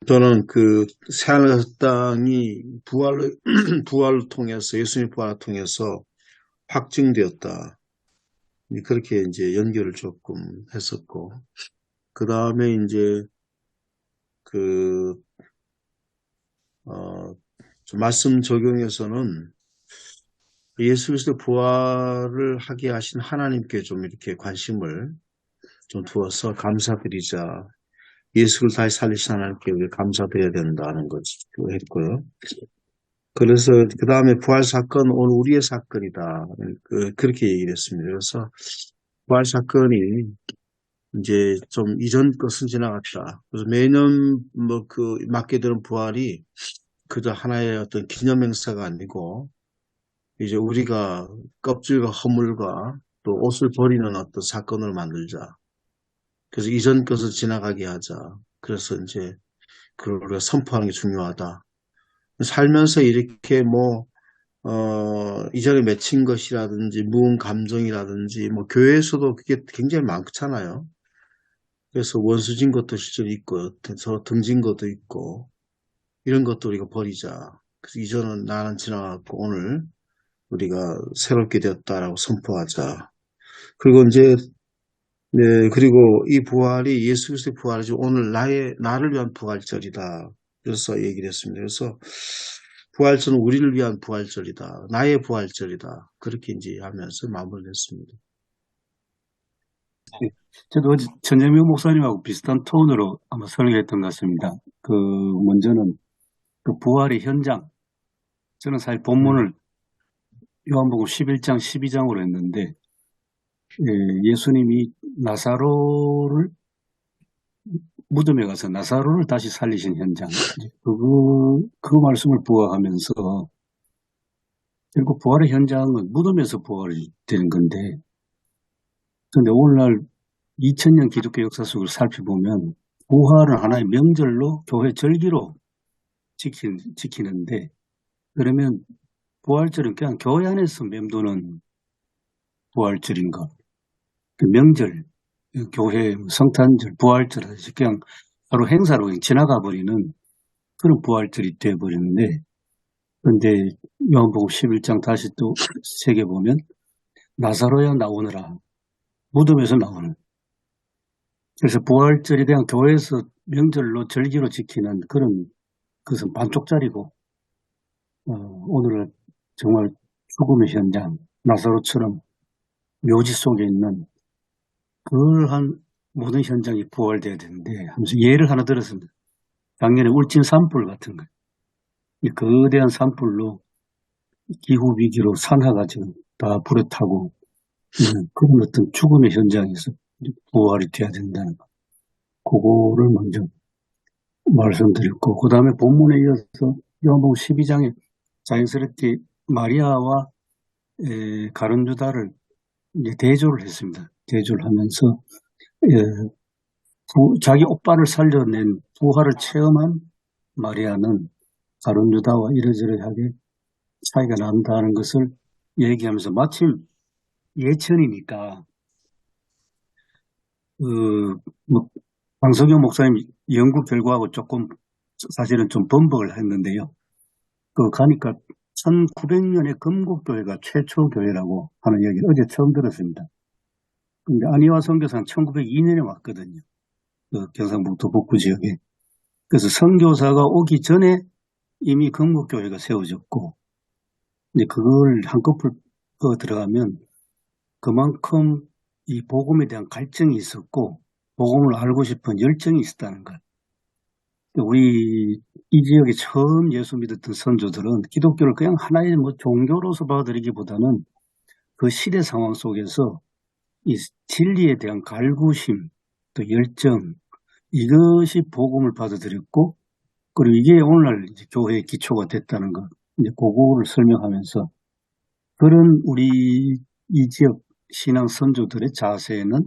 저는 그 새하늘 땅이 부활을 통해서 예수님 부활을 통해서 확증되었다. 그렇게 이제 연결을 조금 했었고, 그 다음에 이제 말씀 적용에서는 예수 그리스도 부활을 하게 하신 하나님께 좀 이렇게 관심을 좀 두어서 감사드리자. 예수를 다시 살리신 하나님께 우리가 감사드려야 된다는 것을 했고요. 그래서 그 다음에 부활 사건 오늘 우리의 사건이다. 그렇게 얘기를 했습니다. 그래서 부활 사건이 이제 좀 이전 것은 지나갔다. 그래서 매년 맞게 되는 부활이 그저 하나의 어떤 기념 행사가 아니고 이제 우리가 껍질과 허물과 또 옷을 버리는 어떤 사건을 만들자. 그래서 이전 것을 지나가게 하자. 그래서 이제 그걸 우리가 선포하는 게 중요하다. 살면서 이렇게 이전에 맺힌 것이라든지, 무은 감정이라든지, 교회에서도 그게 굉장히 많잖아요. 그래서 원수진 것도 실제로 있고, 서로 등진 것도 있고, 이런 것도 우리가 버리자. 그래서 이전은 나는 지나갔고, 오늘 우리가 새롭게 되었다라고 선포하자. 그리고 이제, 네, 그리고 이 부활이 예수 그리스도의 부활이지 오늘 나를 위한 부활절이다. 그래서 얘기를 했습니다. 그래서 부활절은 우리를 위한 부활절이다. 나의 부활절이다. 그렇게 이제 하면서 마무리를 했습니다. 저도 어제 전재명 목사님하고 비슷한 톤으로 아마 설교했던 것 같습니다. 먼저는 그 부활의 현장. 저는 사실 본문을 요한복음 11장, 12장으로 했는데 예수님이 나사로를 무덤에 가서 나사로를 다시 살리신 현장, 이제 그 말씀을 부각하면서 결국 부활의 현장은 무덤에서 부활이 되는 건데, 그런데 오늘날 2000년 기독교 역사 속을 살펴보면 부활은 하나의 명절로 교회 절기로 지키는데, 그러면 부활절은 그냥 교회 안에서 맴도는 부활절인가? 그 명절, 교회 성탄절, 부활절, 그냥 바로 행사로 그냥 지나가 버리는 그런 부활절이 되어버리는데, 그런데 요한복음 11장 다시 또 새겨보면 나사로야 나오너라, 무덤에서 나오는. 그래서 부활절에 대한 교회에서 명절로 절기로 지키는 그런 것은 반쪽짜리고, 오늘은 정말 죽음의 현장, 나사로처럼 묘지 속에 있는 그러한 모든 현장이 부활돼야 되는데 하면서 예를 하나 들었습니다. 작년에 울진 산불 같은 거, 이 거대한 산불로 기후 위기로 산화가 지금 다 불에 타고 그런 어떤 죽음의 현장에서 부활이 돼야 된다는 거, 그거를 먼저 말씀드렸고, 그 다음에 본문에 이어서 요한복음 12장에 자연스럽게 마리아와 가룟유다를 이제 대조를 했습니다. 대조를 하면서 자기 오빠를 살려낸 부활을 체험한 마리아는 가룟유다와 이러저러하게 차이가 난다는 것을 얘기하면서, 마침 예천이니까 뭐 강석영 목사님 연구 결과하고 조금 사실은 좀 번복을 했는데요. 가니까 1900년에 금곡교회가 최초 교회라고 하는 얘기를 어제 처음 들었습니다. 근데 안희화 선교사는 1902년에 왔거든요. 경상북도 북부 지역에. 그래서 선교사가 오기 전에 이미 금곡교회가 세워졌고, 이제 그걸 한꺼풀 들어가면 그만큼 이 복음에 대한 갈증이 있었고, 복음을 알고 싶은 열정이 있었다는 것. 우리 이 지역에 처음 예수 믿었던 선조들은 기독교를 그냥 하나의 종교로서 받아들이기보다는 그 시대 상황 속에서 이 진리에 대한 갈구심, 또 열정, 이것이 복음을 받아들였고, 그리고 이게 오늘날 이제 교회의 기초가 됐다는 것, 이제 그거를 설명하면서, 그런 우리 이 지역 신앙 선조들의 자세는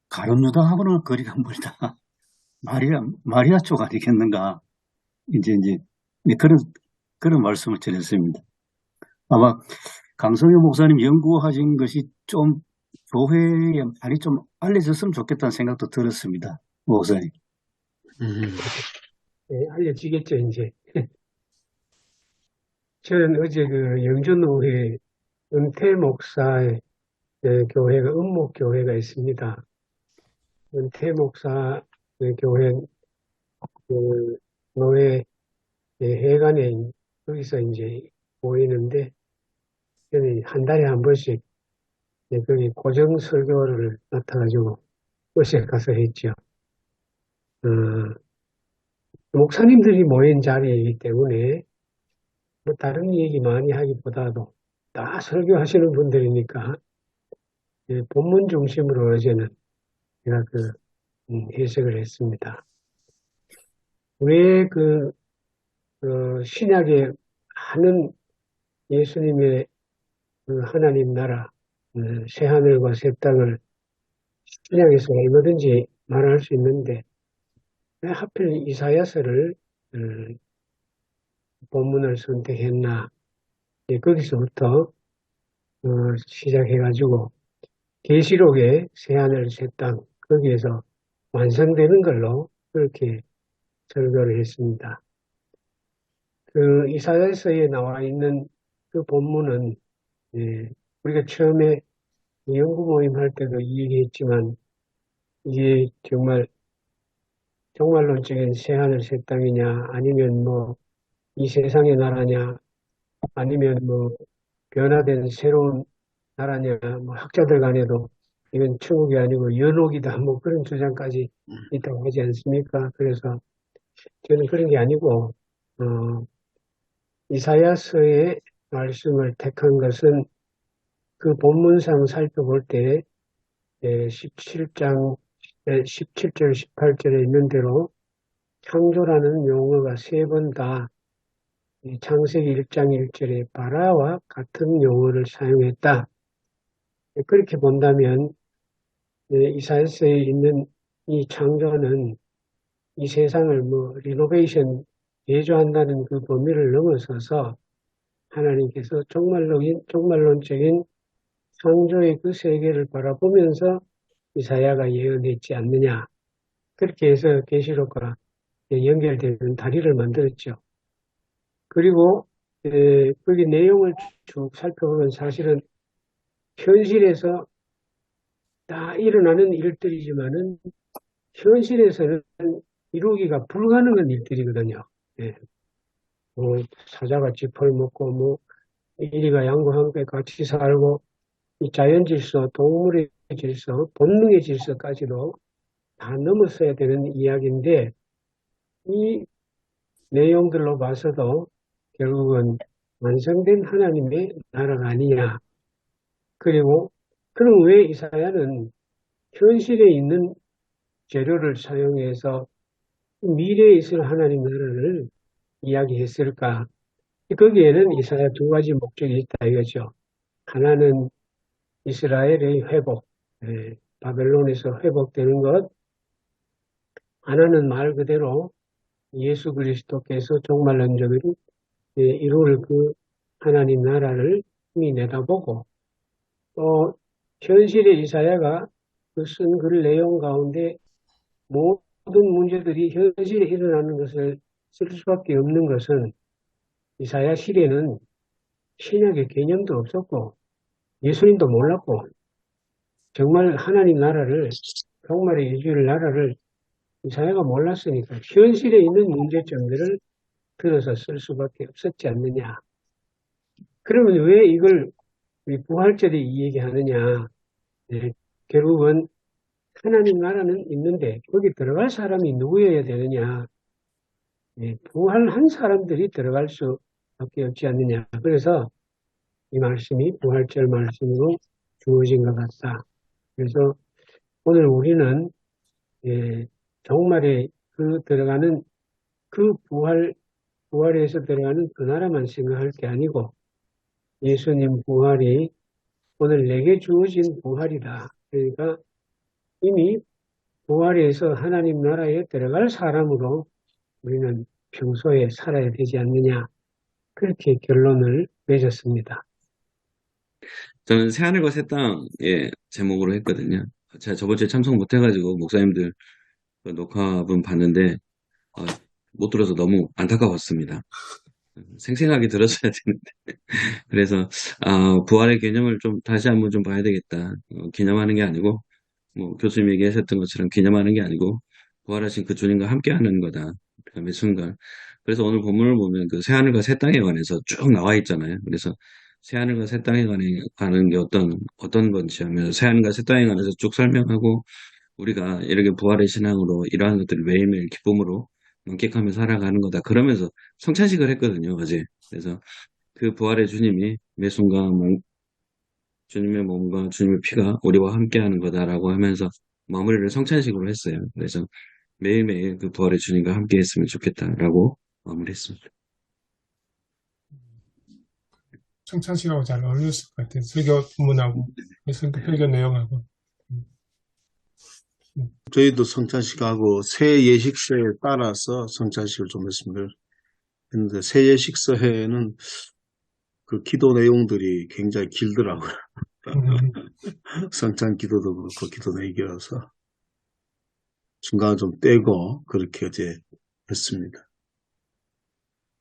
가룟유다하고는 거리가 멀다. 마리아 쪽 아니겠는가. 이제 그런 말씀을 전했습니다. 아마 강성현 목사님 연구하신 것이 좀 교회에 많이 좀 알려졌으면 좋겠다는 생각도 들었습니다. 목사님. 네, 알려지겠죠, 이제. 저는 어제 그 영전노회 은퇴 목사의 교회가 은목교회가 있습니다. 은퇴 목사의 교회 그 노회 회관에 거기서 이제 모이는데, 저는 한 달에 한 번씩 거기 고정 설교를 맡아가지고 어제 가서 했죠. 목사님들이 모인 자리이기 때문에 뭐 다른 얘기 많이 하기보다도 다 설교하시는 분들이니까 본문 중심으로 어제는 제가 해석을 했습니다. 왜 신약에 많은 예수님의 하나님 나라, 새하늘과 새 땅을 신약에서 얼마든지 말할 수 있는데, 왜 하필 이사야서를 본문을 선택했나? 거기서부터 시작해가지고 계시록의 새하늘 새 땅, 거기에서 완성되는 걸로 그렇게 설교를 했습니다. 이사야서에 나와 있는 그 본문은 우리가 처음에 연구 모임 할 때도 얘기했지만, 이게 종말론적인 새하늘 새 땅이냐, 아니면 이 세상의 나라냐, 아니면 변화된 새로운 나라냐, 학자들 간에도 이건 천국이 아니고 연옥이다, 그런 주장까지 있다고 하지 않습니까? 그래서 저는 그런 게 아니고, 이사야서의 말씀을 택한 것은 그 본문상 살펴볼 때 17장 17절 18절에 있는 대로 창조라는 용어가 세 번 다 창세기 1장 1절에 바라와 같은 용어를 사용했다. 그렇게 본다면 이사야서에 있는 이 창조는 이 세상을 리노베이션 개조한다는 그 범위를 넘어서서 하나님께서 종말론적인 창조의 그 세계를 바라보면서 이사야가 예언했지 않느냐. 그렇게 해서 계시록과 연결되는 다리를 만들었죠. 그리고 거기 내용을 쭉 살펴보면 사실은 현실에서 다 일어나는 일들이지만은 현실에서는 이루기가 불가능한 일들이거든요. 예. 사자가 쥐풀 먹고 이리가 양과 함께 같이 살고 이 자연 질서, 동물의 질서, 본능의 질서까지도 다 넘어서야 되는 이야기인데 이 내용들로 봐서도 결국은 완성된 하나님의 나라가 아니냐. 그리고 그럼 왜 이사야는 현실에 있는 재료를 사용해서 미래에 있을 하나님 나라를 이야기했을까? 거기에는 이사야 두 가지 목적이 있다 이거죠. 하나는 이스라엘의 회복, 바벨론에서 회복되는 것. 하나는 말 그대로 예수 그리스도께서 종말론적으로 이룰 그 하나님 나라를 이미 내다보고 또 현실의 이사야가 그 쓴 글 내용 가운데 모든 문제들이 현실에 일어나는 것을 쓸 수밖에 없는 것은 이사야 시대는 신약의 개념도 없었고 예수님도 몰랐고 정말 하나님 나라를 종말의 이주일 나라를 이사야가 몰랐으니까 현실에 있는 문제점들을 들어서 쓸 수밖에 없었지 않느냐. 그러면 왜 이걸 부활절에 이 얘기하느냐. 결국은 하나님 나라는 있는데 거기 들어갈 사람이 누구여야 되느냐. 부활한 사람들이 들어갈 수밖에 없지 않느냐. 그래서 이 말씀이 부활절 말씀으로 주어진 것 같다. 그래서 오늘 우리는 종말에 들어가는 그 부활에서 들어가는 그 나라만 생각할 게 아니고 예수님 부활이 오늘 내게 주어진 부활이다. 그러니까 이미 부활에서 하나님 나라에 들어갈 사람으로 우리는 평소에 살아야 되지 않느냐. 그렇게 결론을 맺었습니다. 저는 새하늘과 새 땅의 제목으로 했거든요. 제가 저번 주에 참석 못해가지고 목사님들 그 녹화분 봤는데 못 들어서 너무 안타까웠습니다. 생생하게 들었어야 되는데. 그래서 부활의 개념을 좀 다시 한번 좀 봐야 되겠다. 기념하는 게 아니고 교수님 얘기하셨던 것처럼 기념하는 게 아니고 부활하신 그 주님과 함께하는 거다. 매 순간. 그래서 오늘 본문을 보면 그 새하늘과 새 땅에 관해서 쭉 나와 있잖아요. 그래서 새하늘과 새 땅에 가는 게 어떤 건지 하면 새하늘과 새 땅에 관해서 쭉 설명하고 우리가 이렇게 부활의 신앙으로 이러한 것들을 매일매일 기쁨으로 만끽하며 살아가는 거다. 그러면서 성찬식을 했거든요, 어제. 그래서 그 부활의 주님이 매 순간 주님의 몸과 주님의 피가 우리와 함께하는 거다라고 하면서 마무리를 성찬식으로 했어요. 그래서 매일매일 그 부활의 주님과 함께 했으면 좋겠다라고 마무리했습니다. 청찬식하고 잘 어울렸을 것 같아요. 설교 본문하고 설교 내용하고. 저희도 성찬식하고 새 예식서에 따라서 성찬식을 좀 했습니다. 근데 새 예식서에는 그 기도 내용들이 굉장히 길더라고요. 성찬 기도도 그렇고 기도 내기라서 중간에 좀 떼고 그렇게 이제 했습니다.